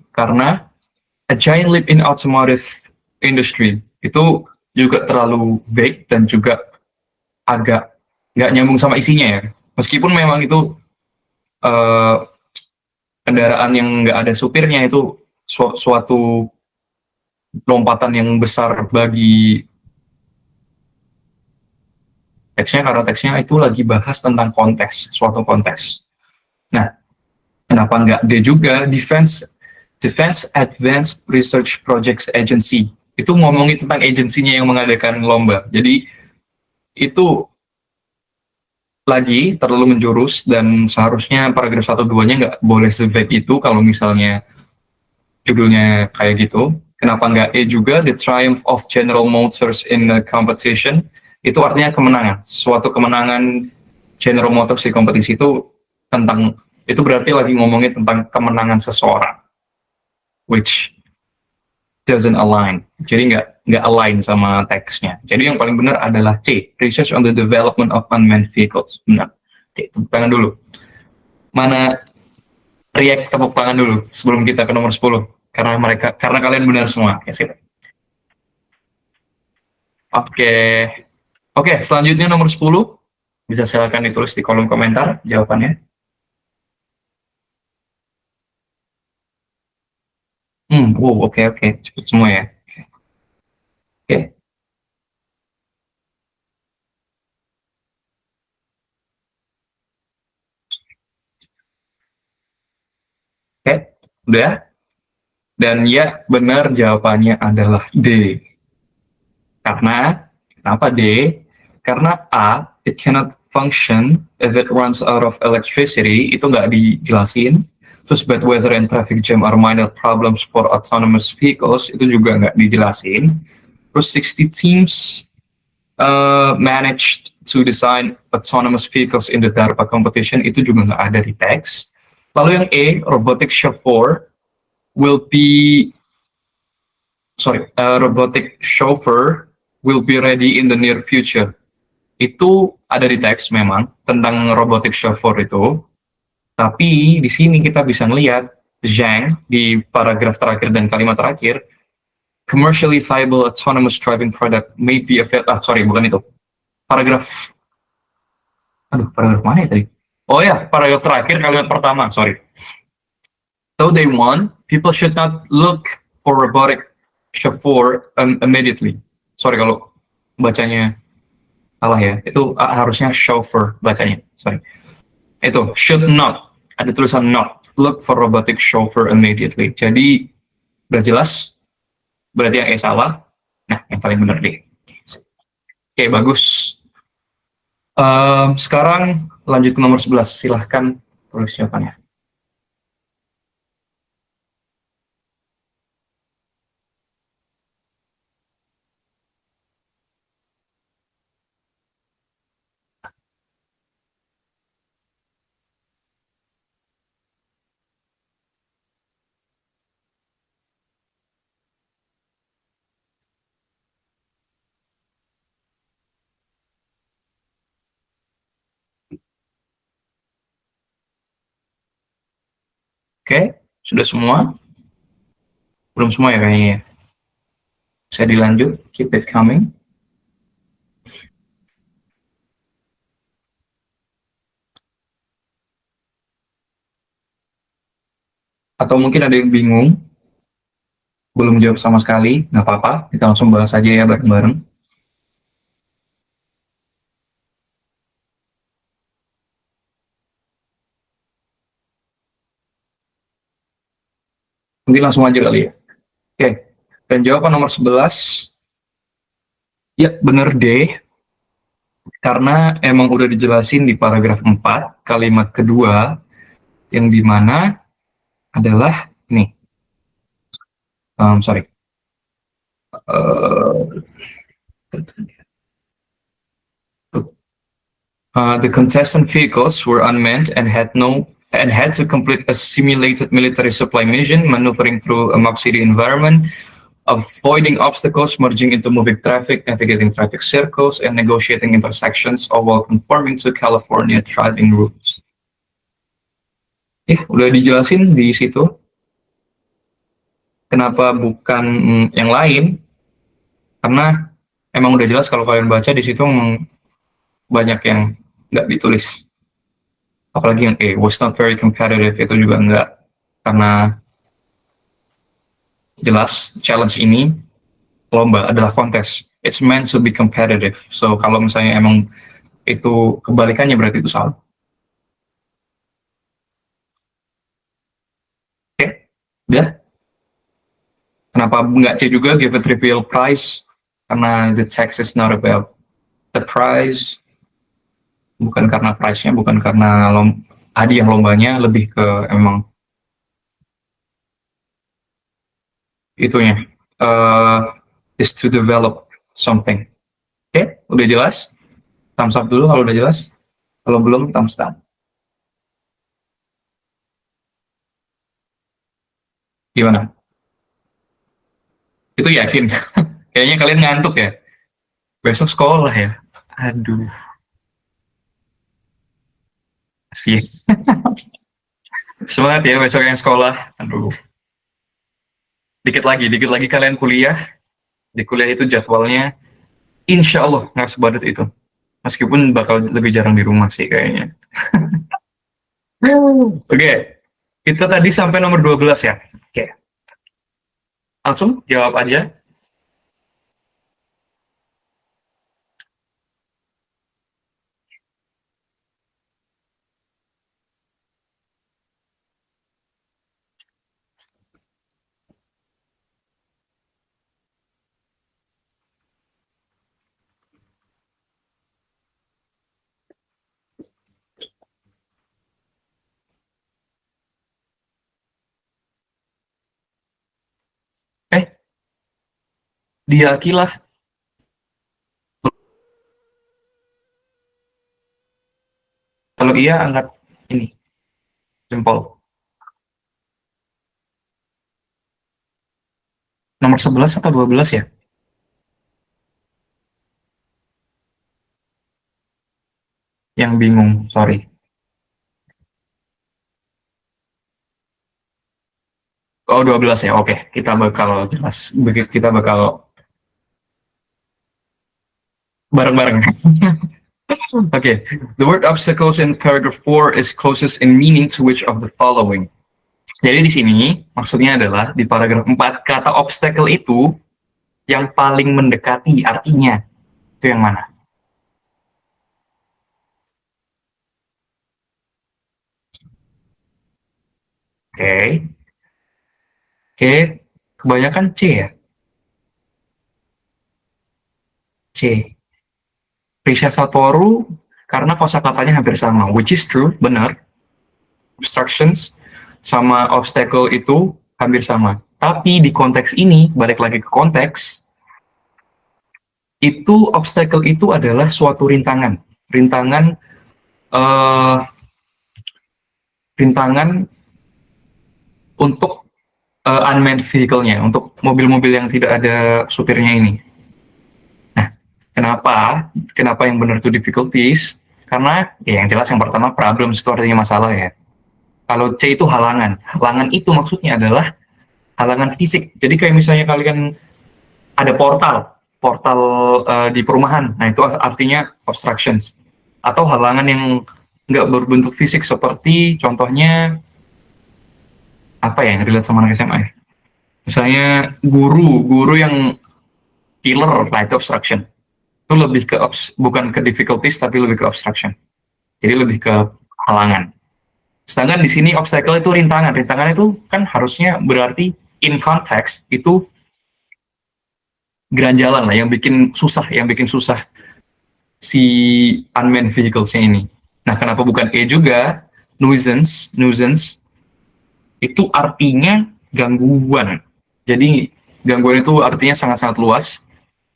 Karena a giant leap in automotive industry itu juga terlalu vague dan juga agak nggak nyambung sama isinya ya. Meskipun memang itu uh, kendaraan yang nggak ada supirnya itu suatu lompatan yang besar bagi teksnya, karena teksnya itu lagi bahas tentang suatu kontes. Nah, kenapa nggak D juga? Defense Advanced Research Projects Agency. Itu ngomongin tentang agensinya yang mengadakan lomba. Jadi itu lagi terlalu menjurus dan seharusnya paragraf 1-2-nya nggak boleh se-vague itu kalau misalnya judulnya kayak gitu. Kenapa nggak E juga, The Triumph of General Motors in a Competition, itu artinya kemenangan. Suatu kemenangan General Motors di kompetisi itu itu berarti lagi ngomongin tentang kemenangan seseorang, which doesn't align. Jadi nggak align sama teksnya. Jadi yang paling benar adalah C, Research on the Development of Unmanned Vehicles. Benar. C, tepuk tangan dulu. Mana react tepuk tangan dulu sebelum kita ke nomor 10. Karena kalian benar semua. Ya, sip. Oke. Oke, selanjutnya nomor 10. Bisa silakan ditulis di kolom komentar jawabannya. Oke, oke. Cepet semua ya. Oke, oke. Udah. Dan ya, benar jawabannya adalah D. Karena, kenapa D? Karena A, it cannot function if it runs out of electricity, itu nggak dijelasin. Terus bad weather and traffic jam are minor problems for autonomous vehicles, itu juga nggak dijelasin. Terus 60 teams managed to design autonomous vehicles in the DARPA competition, itu juga nggak ada di teks. Lalu yang E, robotic chauffeur will be robotic chauffeur will be ready in the near future. Itu ada di teks memang tentang robotic chauffeur itu, tapi di sini kita bisa melihat Zhang di paragraf terakhir dan kalimat terakhir, commercially viable autonomous driving product may be available. Bukan itu. Paragraf, paragraf mana ya tadi? Oh ya, paragraf terakhir kalimat pertama, sorry. So they want, people should not look for robotic chauffeur immediately. Sorry kalau bacanya salah ya. Itu harusnya chauffeur bacanya. Sorry. Itu should not. Ada tulisan not. Look for robotic chauffeur immediately. Jadi udah jelas. Berarti yang E salah. Nah, yang paling benar deh. Oke, bagus. Sekarang lanjut ke nomor 11. Silahkan tulis jawabannya. Oke, sudah semua? Belum semua ya kayaknya ya. Saya dilanjut, keep it coming. Atau mungkin ada yang bingung, belum jawab sama sekali, nggak apa-apa, kita langsung bahas aja ya bareng-bareng. Mungkin langsung aja kali ya. Oke, dan jawaban nomor 11, ya bener deh, karena emang udah dijelasin di paragraf 4, kalimat kedua, yang dimana adalah, nih, sorry, the contestant vehicles were unmanned and had to complete a simulated military supply mission, maneuvering through a mock city environment, avoiding obstacles, merging into moving traffic, navigating traffic circles, and negotiating intersections, all while conforming to California driving rules. Udah dijelasin di situ. Kenapa bukan yang lain? Karena emang udah jelas kalau kalian baca di situ banyak yang nggak ditulis. Apalagi yang was not very competitive, itu juga nggak, karena jelas challenge ini lomba adalah kontes. It's meant to be competitive. So kalau misalnya emang itu kebalikannya berarti itu salah. Oke, udah. Kenapa nggak C juga, give a trivial prize? Karena the text is not about the prize. Bukan karena prize-nya, bukan karena hadiah lombanya, lebih ke emang itunya. Is to develop something. Oke, udah jelas? Thumbs up dulu kalau udah jelas. Kalau belum, thumbs down. Gimana? Itu yakin? Kayaknya kalian ngantuk ya? Besok sekolah ya? Aduh. Sih. Semangat ya besok yang sekolah. Aduh. Dikit lagi kalian kuliah. Di kuliah itu jadwalnya Insya Allah nggak sebadet itu. Meskipun bakal lebih jarang di rumah sih kayaknya. Oke, kita tadi sampai nomor 12 ya. Oke, langsung jawab aja. Eh, diakilah. Kalau iya, angkat ini, jempol. Nomor 11 atau 12 ya? Yang bingung, sorry. Oh, 12 ya, oke. Kita bakal jelas, kita bakal bareng-bareng. Oke, the word obstacles in paragraph 4 is closest in meaning to which of the following? Jadi di sini maksudnya adalah di paragraf 4 kata obstacle itu yang paling mendekati artinya itu yang mana? Oke, oke, kebanyakan C ya, C. Risha Satoru karena kosakatanya hampir sama, which is true, benar. Obstructions sama obstacle itu hampir sama. Tapi di konteks ini, balik lagi ke konteks, itu obstacle itu adalah suatu rintangan. Rintangan eh, rintangan untuk unmanned vehicle-nya, untuk mobil-mobil yang tidak ada supirnya ini. Nah, kenapa? Kenapa yang benar itu difficulties? Karena ya yang jelas yang pertama problem itu artinya masalah ya. Kalau C itu halangan. Halangan itu maksudnya adalah halangan fisik. Jadi kayak misalnya kalian ada portal, portal di perumahan. Nah, itu artinya obstructions. Atau halangan yang nggak berbentuk fisik seperti contohnya apa ya yang relate sama anak SMA ya? Misalnya guru yang killer, nah itu obstruction. Itu lebih ke bukan ke difficulties tapi lebih ke obstruction. Jadi lebih ke halangan. Sedangkan di sini obstacle itu rintangan. Rintangan itu kan harusnya berarti in context itu geranjalan lah yang bikin susah si unmanned vehicles-nya ini. Nah, kenapa bukan E juga? Nuisance itu artinya gangguan. Jadi gangguan itu artinya sangat-sangat luas.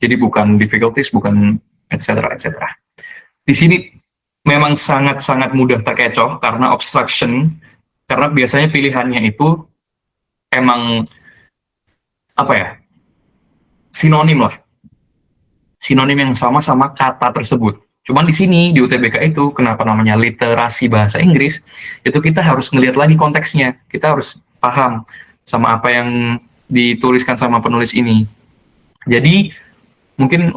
Jadi bukan difficulties, bukan etc. etc. Di sini memang sangat-sangat mudah terkecoh karena obstruction, karena biasanya pilihannya itu emang apa ya, sinonim lah, sinonim yang sama-sama kata tersebut. Cuman di sini di UTBK itu kenapa namanya literasi bahasa Inggris, itu kita harus ngelihat lagi konteksnya, kita harus paham sama apa yang dituliskan sama penulis ini. Jadi mungkin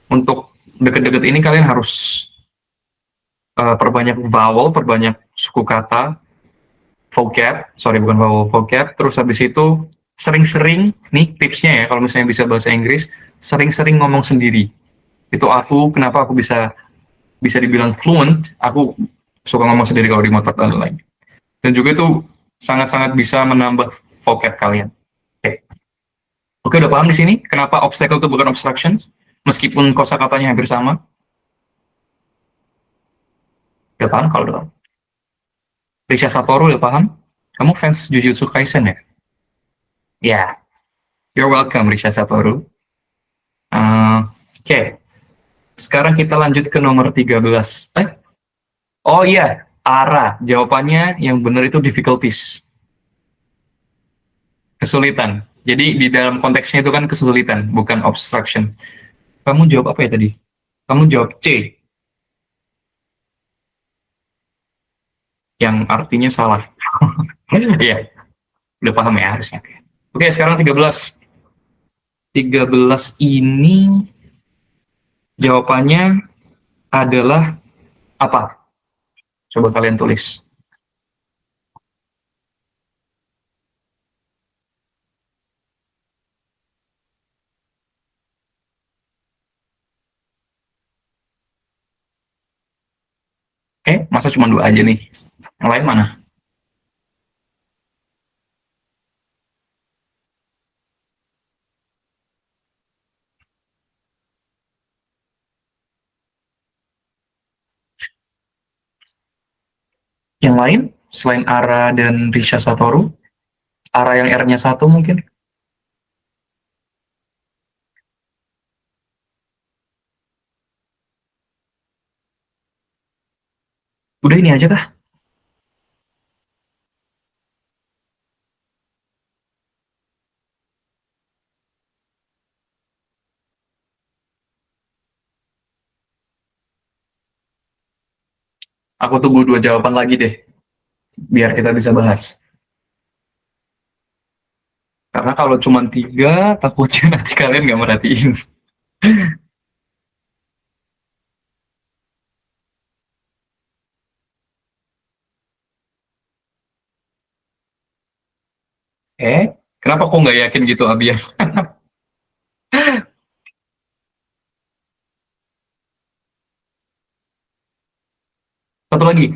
untuk deket-deket ini kalian harus perbanyak vowel, perbanyak suku kata, vocab, sorry bukan vowel, vocab, terus habis itu sering-sering, nih tipsnya ya, kalau misalnya bisa bahasa Inggris, sering-sering ngomong sendiri. Itu aku, kenapa aku bisa dibilang fluent, aku suka ngomong sendiri kalau di motor dan lain. Dan juga itu sangat-sangat bisa menambah vocab kalian. Oke. Oke, udah paham di sini kenapa obstacle itu bukan obstructions, meskipun kosakatanya hampir sama? Udah paham kalau udah paham? Risha Satoru udah paham? Kamu fans Jujutsu Kaisen ya? Ya, you're welcome Risha Satoru. Oke. Sekarang kita lanjut ke nomor 13. Oh iya, ARA. Jawabannya yang benar itu difficulties. Kesulitan. Jadi di dalam konteksnya itu kan kesulitan, bukan obstruction. Kamu jawab apa ya tadi? Kamu jawab C. Yang artinya salah. Iya, udah paham ya harusnya. Oke, sekarang 13. 13 ini Jawabannya adalah apa? Coba kalian tulis. Oke, masa cuma dua aja nih? Yang lain mana? Yang lain? Selain Ara dan Risha Satoru? Ara yang R-nya satu mungkin? Udah ini aja kah? Aku tunggu dua jawaban lagi deh, biar kita bisa bahas. Karena kalau cuma tiga, takutnya nanti kalian nggak merhatiin. Kenapa kok nggak yakin gitu, Abias? Satu lagi,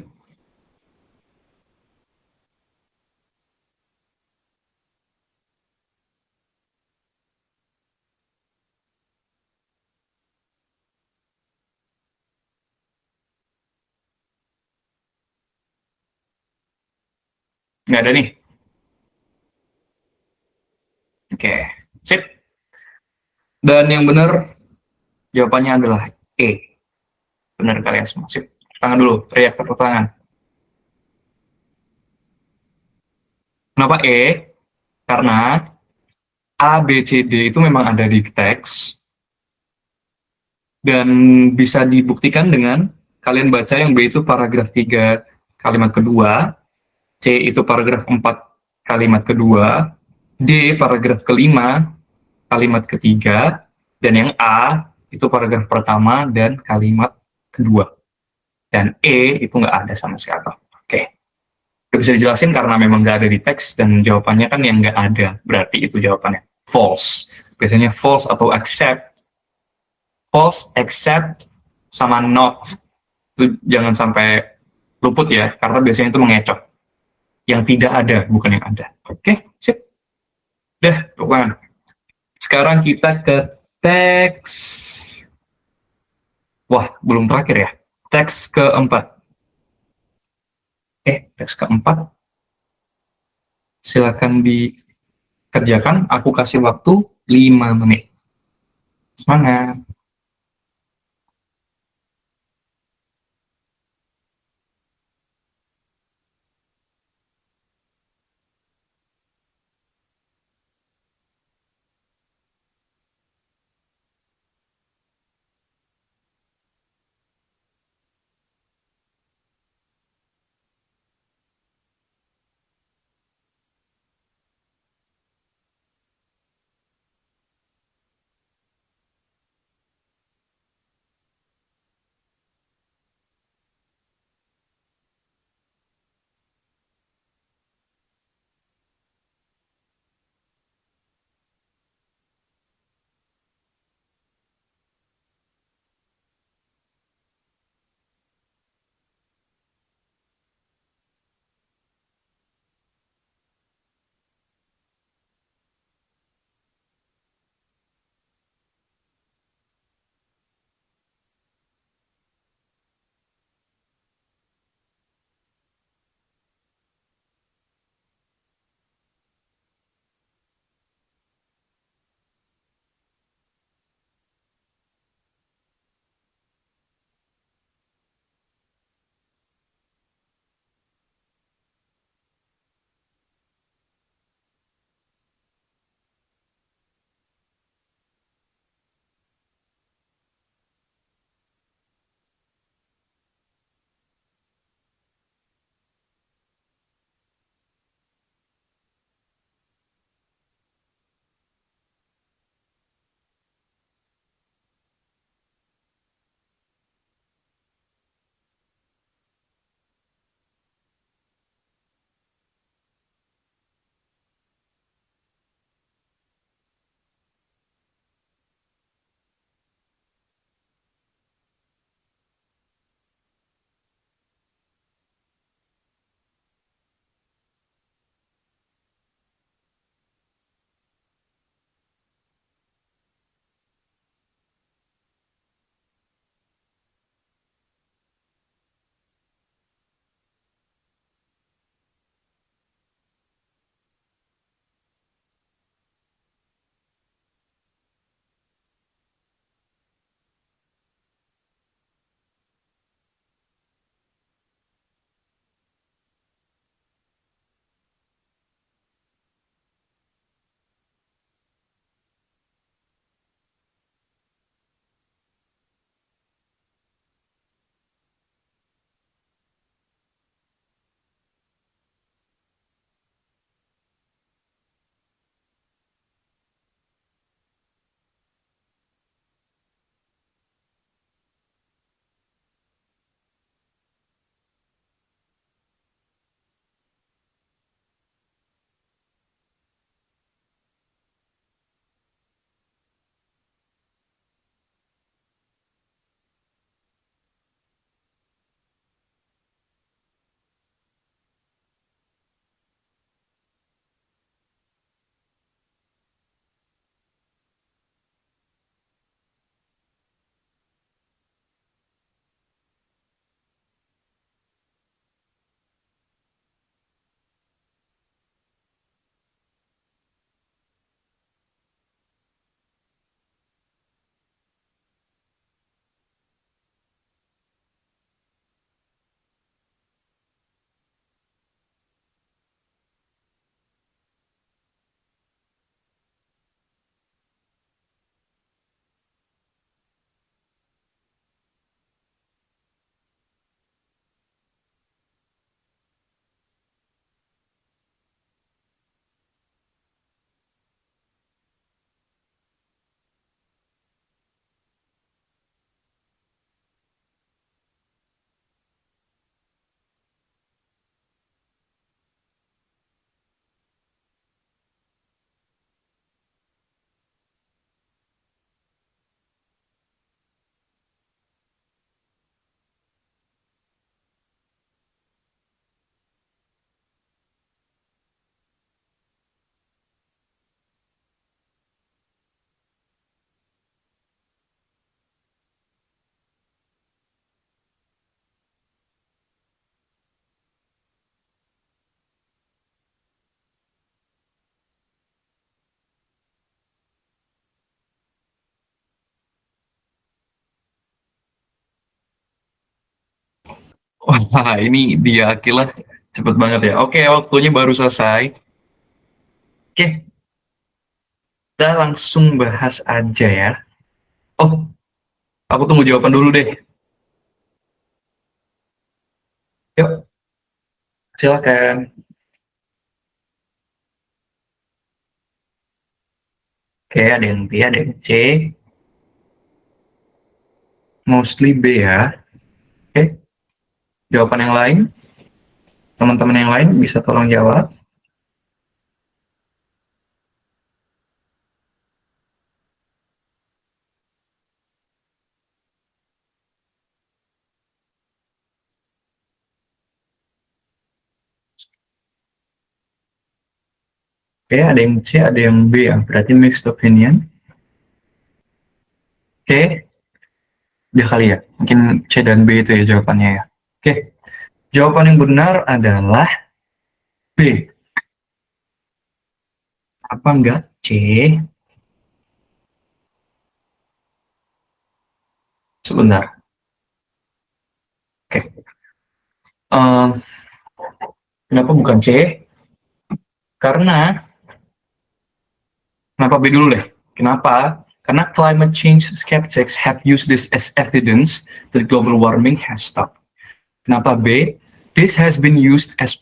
nggak ada nih. Oke, sip. Dan yang benar jawabannya adalah E. Benar kalian semua. Sip. Tangan dulu, teriak tepuk tangan. Kenapa E? Karena A, B, C, D itu memang ada di teks dan bisa dibuktikan dengan kalian baca yang B itu paragraf 3 kalimat kedua, C itu paragraf 4 kalimat kedua, D paragraf kelima kalimat ketiga, dan yang A itu paragraf pertama dan kalimat kedua. Dan E itu nggak ada sama sekali. Oke, nggak bisa dijelasin karena memang nggak ada di teks dan jawabannya kan yang nggak ada. Berarti itu jawabannya false. Biasanya false atau accept. False, accept, sama not. Itu jangan sampai luput ya, karena biasanya itu mengecoh. Yang tidak ada, bukan yang ada. Oke, sip. Dah, bukan. Sekarang kita ke teks. Wah, belum terakhir ya. Teks keempat. Teks keempat. Silakan dikerjakan. Aku kasih waktu 5 menit. Semangat. Wah, ini dia Akila. Cepet banget ya. Oke, waktunya baru selesai. Oke, kita langsung bahas aja ya. Oh, aku tunggu jawaban dulu deh. Yuk, silakan. Oke, ada yang B, ada yang C. Mostly B ya. Oke, jawaban yang lain. Teman-teman yang lain bisa tolong jawab. Oke, ada yang C, ada yang B ya. Berarti mixed opinion. Oke, udah kali ya. Mungkin C dan B itu ya jawabannya ya. Oke, jawaban yang benar adalah B. Apa enggak C? Sebentar. Oke. Um, Kenapa bukan C? Karena, kenapa B dulu deh? Kenapa? Karena climate change skeptics have used this as evidence that global warming has stopped. Kenapa B? This has been used as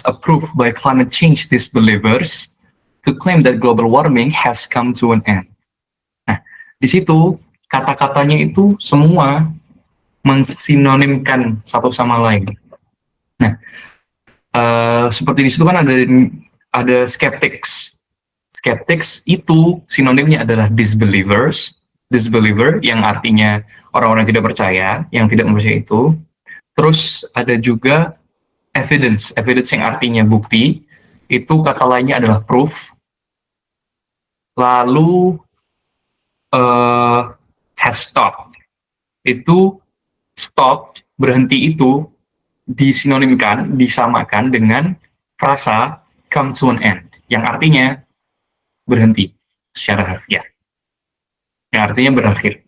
a proof by climate change disbelievers to claim that global warming has come to an end. Nah, di situ kata-katanya itu semua mensinonimkan satu sama lain. Nah, seperti di situ kan ada skeptics. Skeptics itu sinonimnya adalah disbelievers. Disbeliever yang artinya orang-orang yang tidak percaya, yang tidak percaya itu. Terus ada juga evidence. Evidence yang artinya bukti. Itu kata lainnya adalah proof. Lalu has stopped. Itu stop, berhenti itu disinonimkan, disamakan dengan frasa come to an end, yang artinya berhenti secara harfiah, yang artinya berakhir.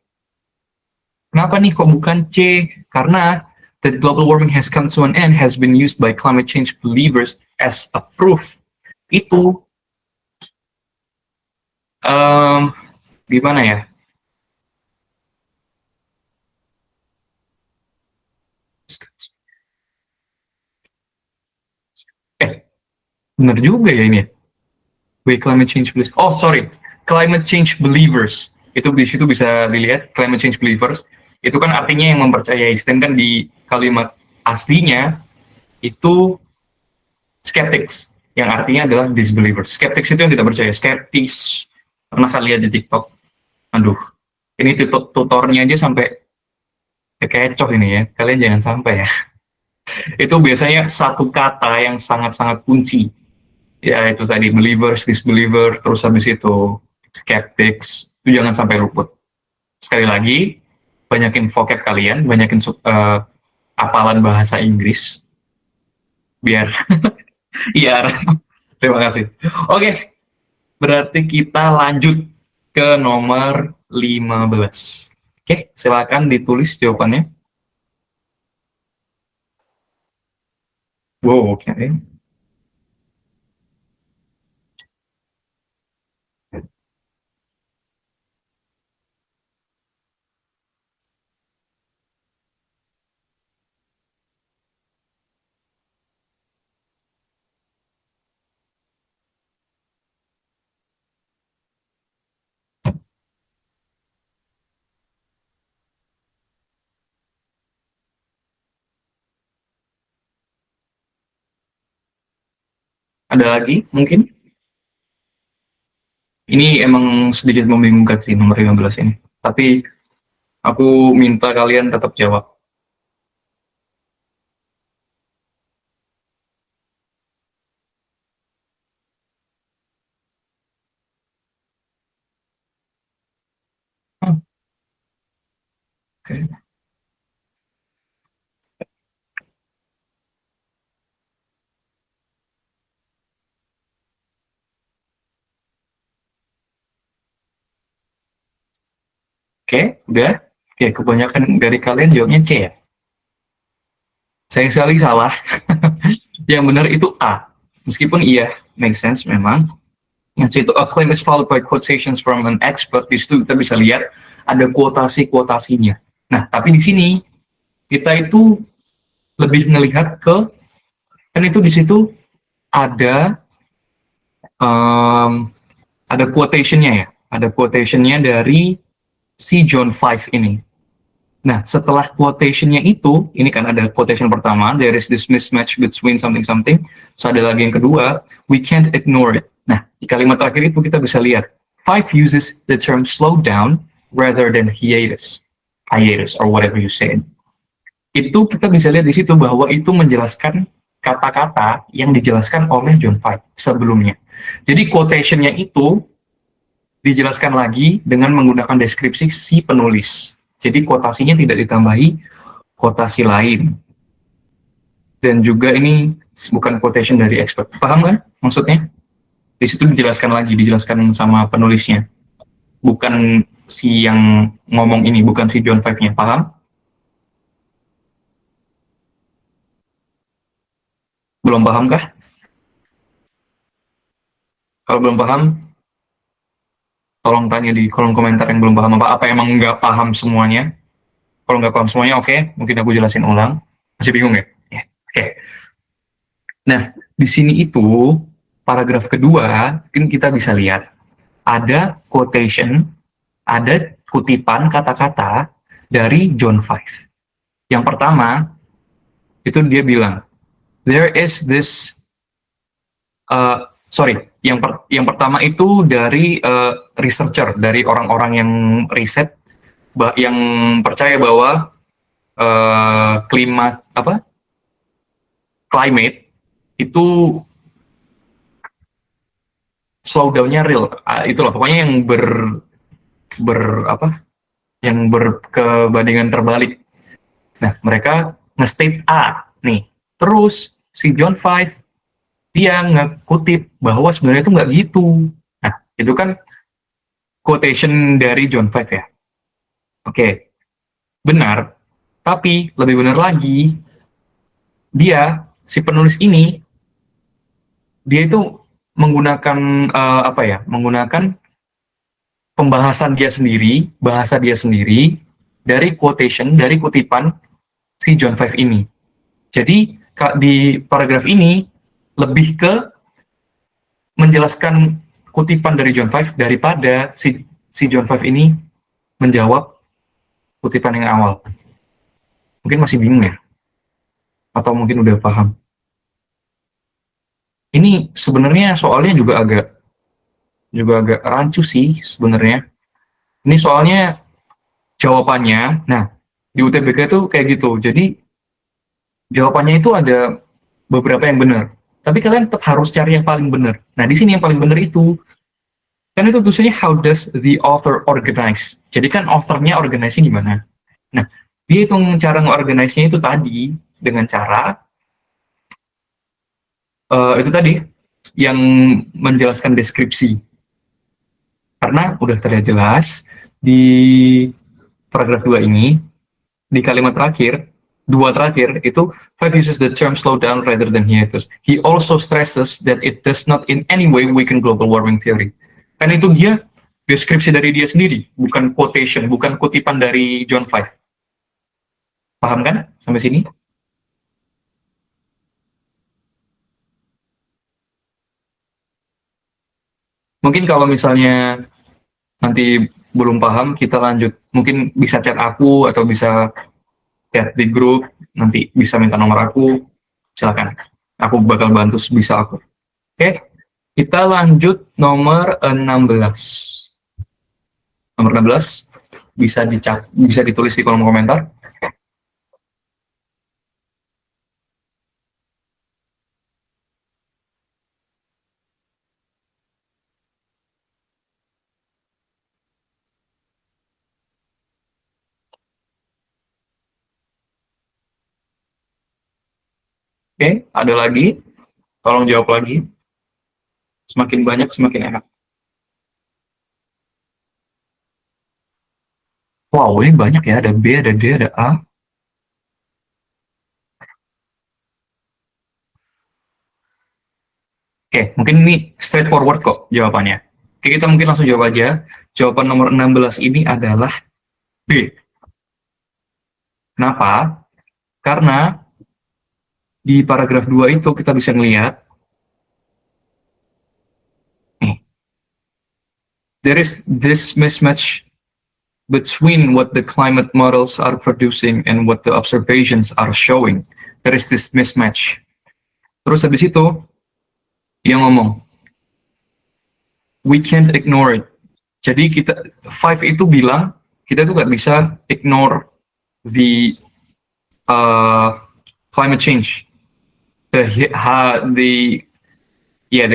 Kenapa nih kok bukan C? Karena that global warming has come to an end has been used by climate change believers as a proof. Itu um, gimana ya? Eh, benar juga ya ini. By climate change believers. Oh, sorry. Climate change believers. Itu di situ bisa dilihat climate change believers. Itu kan artinya yang mempercayai. Sedangkan di kalimat aslinya itu skeptics, yang artinya adalah disbelievers. Skeptics itu yang tidak percaya. Skeptics. Pernah kalian lihat di TikTok? Aduh, ini tutornya aja sampai kecoh ini ya. Kalian jangan sampai ya. Itu biasanya satu kata yang sangat-sangat kunci. Ya itu tadi believers, disbeliever, terus habis itu skeptics. Itu jangan sampai luput. Sekali lagi, banyakin vocab kalian, banyakin apalan bahasa Inggris biar iya. Terima kasih. Oke, berarti kita lanjut ke nomor 15. Oke, silakan ditulis jawabannya. Wow, oke. Ada lagi mungkin? Ini emang sedikit membingungkan sih nomor 15 ini. Tapi aku minta kalian tetap jawab. Hmm, oke. Oke, udah. Oke, kebanyakan dari kalian jawabnya C ya. Sayang sekali salah. Yang benar itu A. Meskipun iya, make sense memang. Yang itu a claim is followed by quotations from an expert. Di situ kita bisa lihat ada kuotasi-kuotasinya. Nah, tapi di sini kita itu lebih melihat ke, kan itu di situ ada um, ada quotation-nya ya, ada quotation-nya dari si John Five ini. Nah, setelah quotation-nya itu, ini kan ada quotation pertama, there is this mismatch between something-something, so ada lagi yang kedua, we can't ignore it. Nah, di kalimat terakhir itu kita bisa lihat, Five uses the term slow down rather than hiatus, or whatever you say. Itu kita bisa lihat di situ bahwa itu menjelaskan kata-kata yang dijelaskan oleh John Five sebelumnya. Jadi quotation-nya itu dijelaskan lagi dengan menggunakan deskripsi si penulis. Jadi kuotasinya tidak ditambahi kuotasi lain. Dan juga ini bukan quotation dari expert. Paham kan maksudnya? Di situ dijelaskan sama penulisnya. Bukan si yang ngomong ini, bukan si John Five-nya. Paham? Belum paham kah? Kalau belum paham, tolong tanya di kolom komentar yang belum paham apa. Apa emang nggak paham semuanya? Kalau nggak paham semuanya, oke. Mungkin aku jelasin ulang. Masih bingung ya? Oke. Nah, di sini itu paragraf kedua, mungkin kita bisa lihat ada quotation, ada kutipan kata-kata dari John Five. Yang pertama itu dia bilang, there is this, yang pertama itu dari researcher, dari orang-orang yang riset, yang percaya bahwa climate itu slowdown-nya real. Itulah pokoknya yang yang berkebandingan terbalik. Nah, mereka nge-state A nih. Terus si John Five dia ngekutip bahwa sebenarnya itu nggak gitu. Nah, itu kan quotation dari John Five ya. Oke, benar. Tapi lebih benar lagi, dia si penulis ini dia itu menggunakan menggunakan pembahasan dia sendiri, bahasa dia sendiri dari quotation, dari kutipan si John Five ini. Jadi di paragraf ini lebih ke menjelaskan kutipan dari John Five daripada si John Five ini menjawab kutipan yang awal. Mungkin masih bingung ya? Atau mungkin udah paham? Ini sebenarnya soalnya juga agak rancu sih sebenarnya. Ini soalnya jawabannya, nah di UTBK itu kayak gitu. Jadi jawabannya itu ada beberapa yang benar. Tapi kalian tetap harus cari yang paling benar. Nah, di sini yang paling benar itu, kan itu tulisannya how does the author organize. Jadi kan authornya organize-nya gimana. Nah, dia hitung cara nge-organize-nya itu tadi dengan cara itu tadi yang menjelaskan deskripsi. Karena udah terlihat jelas di paragraf 2 ini, di kalimat terakhir, dua terakhir itu Five uses the term slow down rather than hiatus. He also stresses that it does not in any way weaken global warming theory. Kan itu dia deskripsi dari dia sendiri, bukan quotation, bukan kutipan dari John Five. Paham kan sampai sini? Mungkin kalau misalnya nanti belum paham, kita lanjut. Mungkin bisa chat aku atau bisa chat di grup, nanti bisa minta nomor aku, silakan. Aku bakal bantu sebisa aku. Oke, kita lanjut nomor 16. Nomor 16 bisa ditulis di kolom komentar. Oke, ada lagi? Tolong jawab lagi. Semakin banyak, semakin enak. Wow, ini banyak ya. Ada B, ada D, ada A. Oke, mungkin ini straightforward kok jawabannya. Oke, kita mungkin langsung jawab aja. Jawaban nomor 16 ini adalah B. Kenapa? Karena di paragraf 2 itu kita bisa melihat nih, there is this mismatch between what the climate models are producing and what the observations are showing. There is this mismatch. Terus habis itu, yang ngomong, we can't ignore it. Jadi Five itu bilang, kita tuh nggak bisa ignore the climate change. The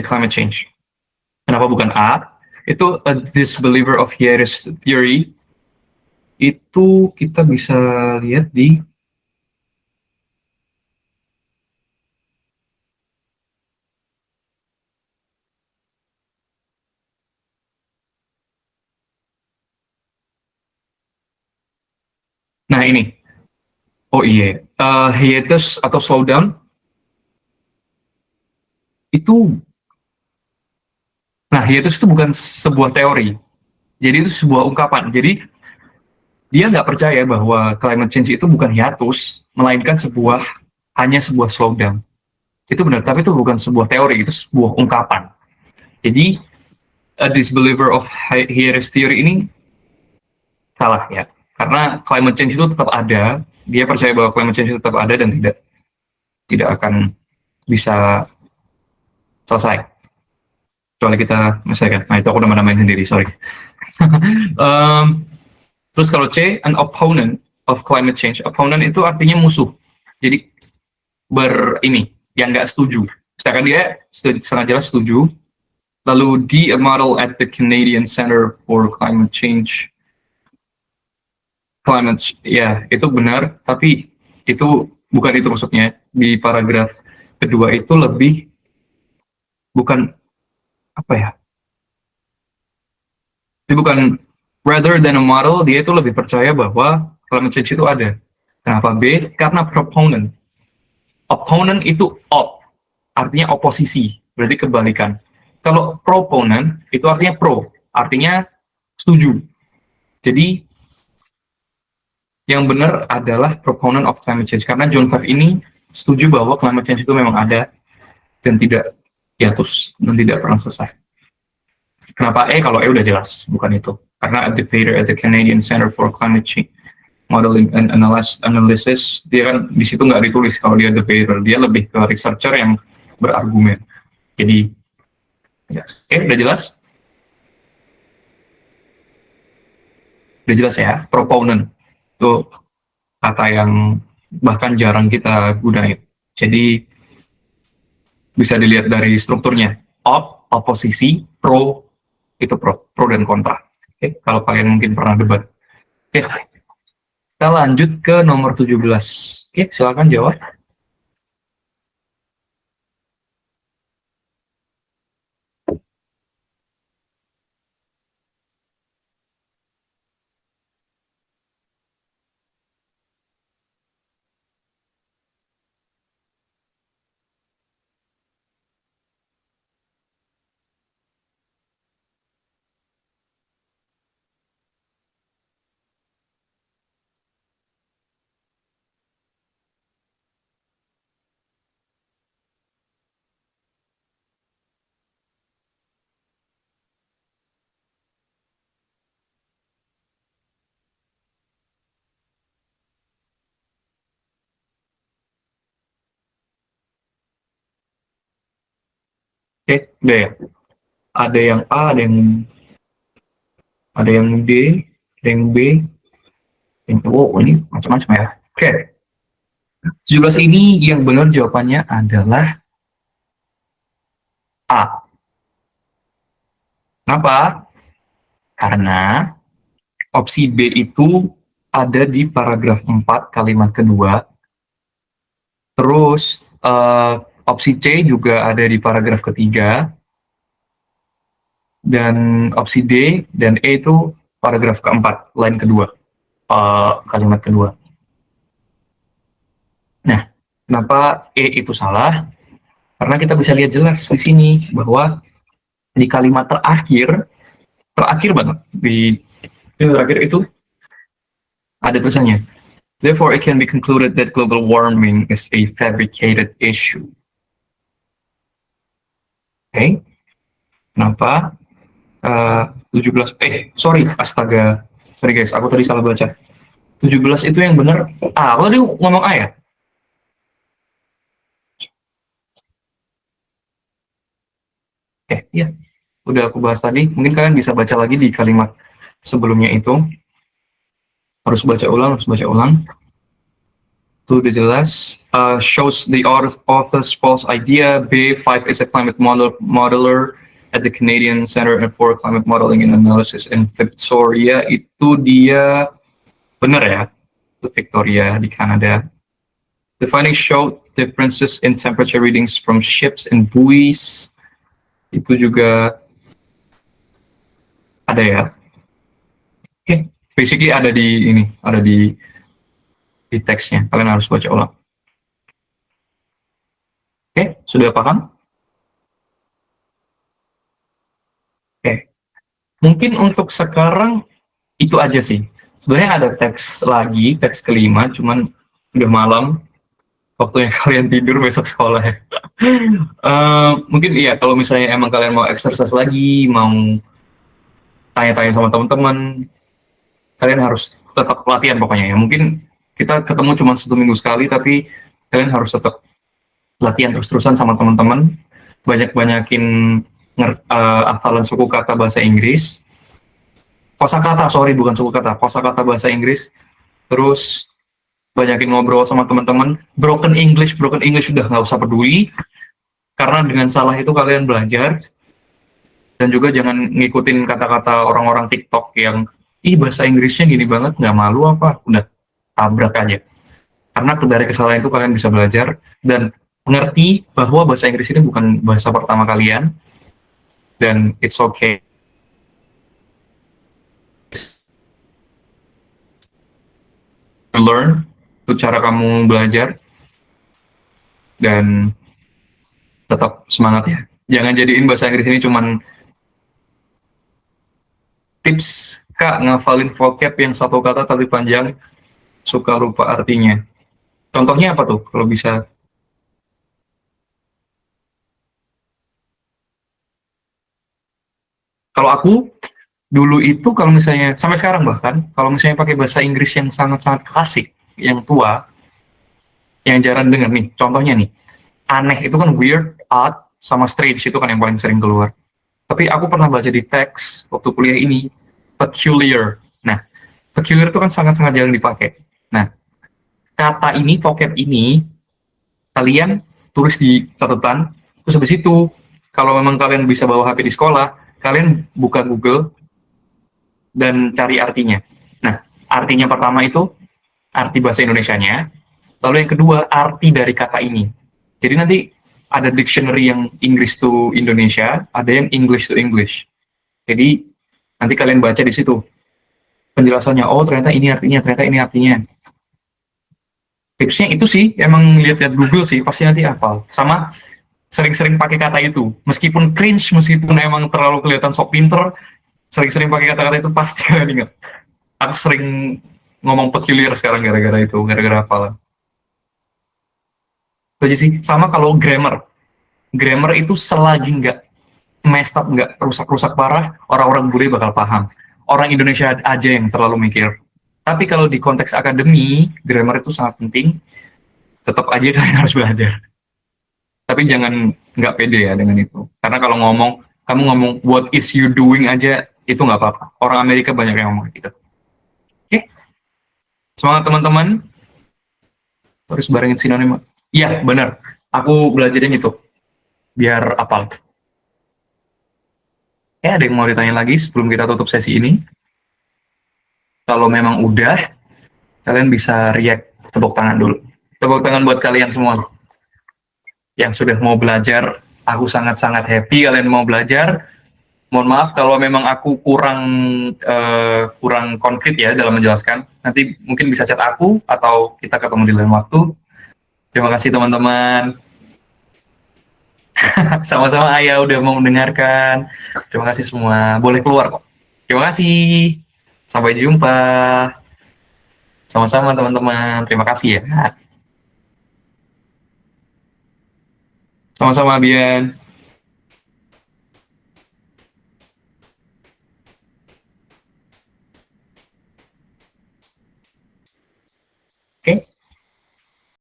climate change. Kenapa bukan A? Itu a disbeliever of Hierarchy theory. Itu kita bisa lihat di nah ini. Oh iya, hiatus atau slowdown itu. Nah, hiatus itu bukan sebuah teori. Jadi itu sebuah ungkapan. Jadi dia nggak percaya bahwa climate change itu bukan hiatus, melainkan hanya sebuah slowdown. Itu benar, tapi itu bukan sebuah teori, itu sebuah ungkapan. Jadi a disbeliever of Hierarchy theory ini salah ya, karena climate change itu tetap ada. Dia percaya bahwa climate change itu tetap ada dan tidak akan bisa selesai. Kecuali kita misalkan, nah itu aku udah namain sendiri, sorry. Terus kalau C, an opponent of climate change. Opponent itu artinya musuh. Jadi yang nggak setuju. Sedangkan dia sangat jelas setuju. Lalu D, a model at the Canadian Center for Climate Change. Ya, itu benar, tapi itu bukan itu maksudnya. Di paragraf kedua itu lebih bukan apa ya? Itu bukan rather than a model, dia itu lebih percaya bahwa climate change itu ada. Kenapa B? Karena proponent. Opponent itu artinya oposisi, berarti kebalikan. Kalau proponent itu artinya pro, artinya setuju. Jadi yang benar adalah proponent of climate change, karena John Five ini setuju bahwa climate change itu memang ada dan tidak hiatus dan tidak pernah selesai. Kenapa kalau udah jelas, bukan itu. Karena a debater at the Canadian Center for Climate Change Modeling and Analysis, dia kan di situ nggak ditulis kalau dia debater, dia lebih ke researcher yang berargumen. Jadi, ya. Udah jelas? Udah jelas ya, proponent. Itu kata yang bahkan jarang kita gunain. Jadi, bisa dilihat dari strukturnya. Oposisi, pro, itu pro dan kontra. Oke, kalau kalian mungkin pernah debat. Oke, kita lanjut ke nomor 17. Oke, silakan jawab. Oke, udah ya. Ada yang A, ada yang D, ada yang B, ini macam-macam ya. Oke, 17 ini yang benar jawabannya adalah A. Kenapa? Karena opsi B itu ada di paragraf 4 kalimat kedua. Terus opsi C juga ada di paragraf ketiga. Dan opsi D dan E itu paragraf keempat, line kedua, kalimat kedua. Nah, kenapa E itu salah? Karena kita bisa lihat jelas di sini bahwa di kalimat terakhir banget di terakhir itu ada tulisannya. Therefore, it can be concluded that global warming is a fabricated issue. Oke, kenapa? 17, sorry, astaga. Sorry guys, aku tadi salah baca. 17 itu yang benar. Aku tadi ngomong A ya? Iya. Udah aku bahas tadi. Mungkin kalian bisa baca lagi di kalimat sebelumnya itu. Harus baca ulang. Itu udah jelas. Shows the author's false idea. B5 is a climate modeler at the Canadian Center for Climate Modeling and Analysis in Victoria. Itu dia benar ya. Itu Victoria di Kanada. The findings show differences in temperature readings from ships and buoys. Itu juga ada ya. Oke, basically ada di ini, ada di teksnya. Kalian harus baca ulang. Oke, sudah paham? Oke. Mungkin untuk sekarang itu aja sih. Sebenarnya ada teks lagi, teks kelima, cuman udah malam. Waktunya kalian tidur besok sekolah ya. Mungkin iya, kalau misalnya emang kalian mau exercise lagi, mau tanya-tanya sama teman-teman, kalian harus tetap latihan pokoknya ya. Mungkin kita ketemu cuma 1 minggu sekali, tapi kalian harus tetap latihan terus-terusan sama teman-teman, banyak-banyakin hafalan suku kata bahasa Inggris, kosakata, sorry bukan suku kata, kosakata bahasa Inggris, terus banyakin ngobrol sama teman-teman. Broken English udah nggak usah peduli, karena dengan salah itu kalian belajar. Dan juga jangan ngikutin kata-kata orang-orang TikTok yang bahasa Inggrisnya gini banget, nggak malu apa, udah tabrak aja. Karena dari kesalahan itu kalian bisa belajar dan mengerti bahwa bahasa Inggris ini bukan bahasa pertama kalian, dan it's okay. To learn, itu cara kamu belajar, dan tetap semangat ya. Jangan jadiin bahasa Inggris ini cuman tips Kak ngafalin vocab yang satu kata tapi panjang, suka lupa artinya. Contohnya apa tuh kalau bisa? Kalau aku dulu itu kalau misalnya sampai sekarang bahkan kalau misalnya pakai bahasa Inggris yang sangat-sangat klasik, yang tua, yang jarang dengar nih, contohnya nih, aneh itu kan weird, odd, sama strange itu kan yang paling sering keluar. Tapi aku pernah baca di teks waktu kuliah ini, peculiar. Nah, peculiar itu kan sangat-sangat jarang dipakai. Nah, kata ini, vocab ini, kalian tulis di catatan, terus habis itu, kalau memang kalian bisa bawa HP di sekolah, kalian buka Google dan cari artinya. Nah, artinya pertama itu arti bahasa Indonesianya, lalu yang kedua arti dari kata ini. Jadi nanti ada dictionary yang English to Indonesia, ada yang English to English. Jadi nanti kalian baca di situ penjelasannya. Oh ternyata ini artinya, ternyata ini artinya. Tipsnya itu sih, emang lihat-lihat Google sih, pasti nanti hafal. Sama sering-sering pakai kata itu, meskipun cringe, meskipun emang terlalu kelihatan sok pinter, sering-sering pakai kata-kata itu pasti kalian ingat. Aku sering ngomong peculiar sekarang gara-gara itu, gara-gara hafalan. Itu aja sih. Sama kalau grammar itu selagi nggak messed up, nggak rusak-rusak parah, orang-orang bule bakal paham. Orang Indonesia aja yang terlalu mikir. Tapi kalau di konteks akademi, grammar itu sangat penting. Tetap aja kalian harus belajar. Tapi jangan nggak pede ya dengan itu. Karena kalau kamu ngomong what is you doing aja, itu nggak apa-apa. Orang Amerika banyak yang ngomong gitu. Oke? Semangat teman-teman. Harus barengin sinonim. Iya, benar. Aku belajarnya gitu. Biar apal. Ada yang mau ditanya lagi sebelum kita tutup sesi ini? Kalau memang udah, kalian bisa react, tepuk tangan dulu. Tepuk tangan buat kalian semua yang sudah mau belajar. Aku sangat-sangat happy kalian mau belajar. Mohon maaf kalau memang aku kurang konkret ya dalam menjelaskan. Nanti mungkin bisa chat aku atau kita ketemu di lain waktu. Terima kasih teman-teman. Sama-sama Ayah udah mau mendengarkan. Terima kasih semua. Boleh keluar kok. Terima kasih. Sampai jumpa. Sama-sama teman-teman. Terima kasih ya. Sama-sama Bian.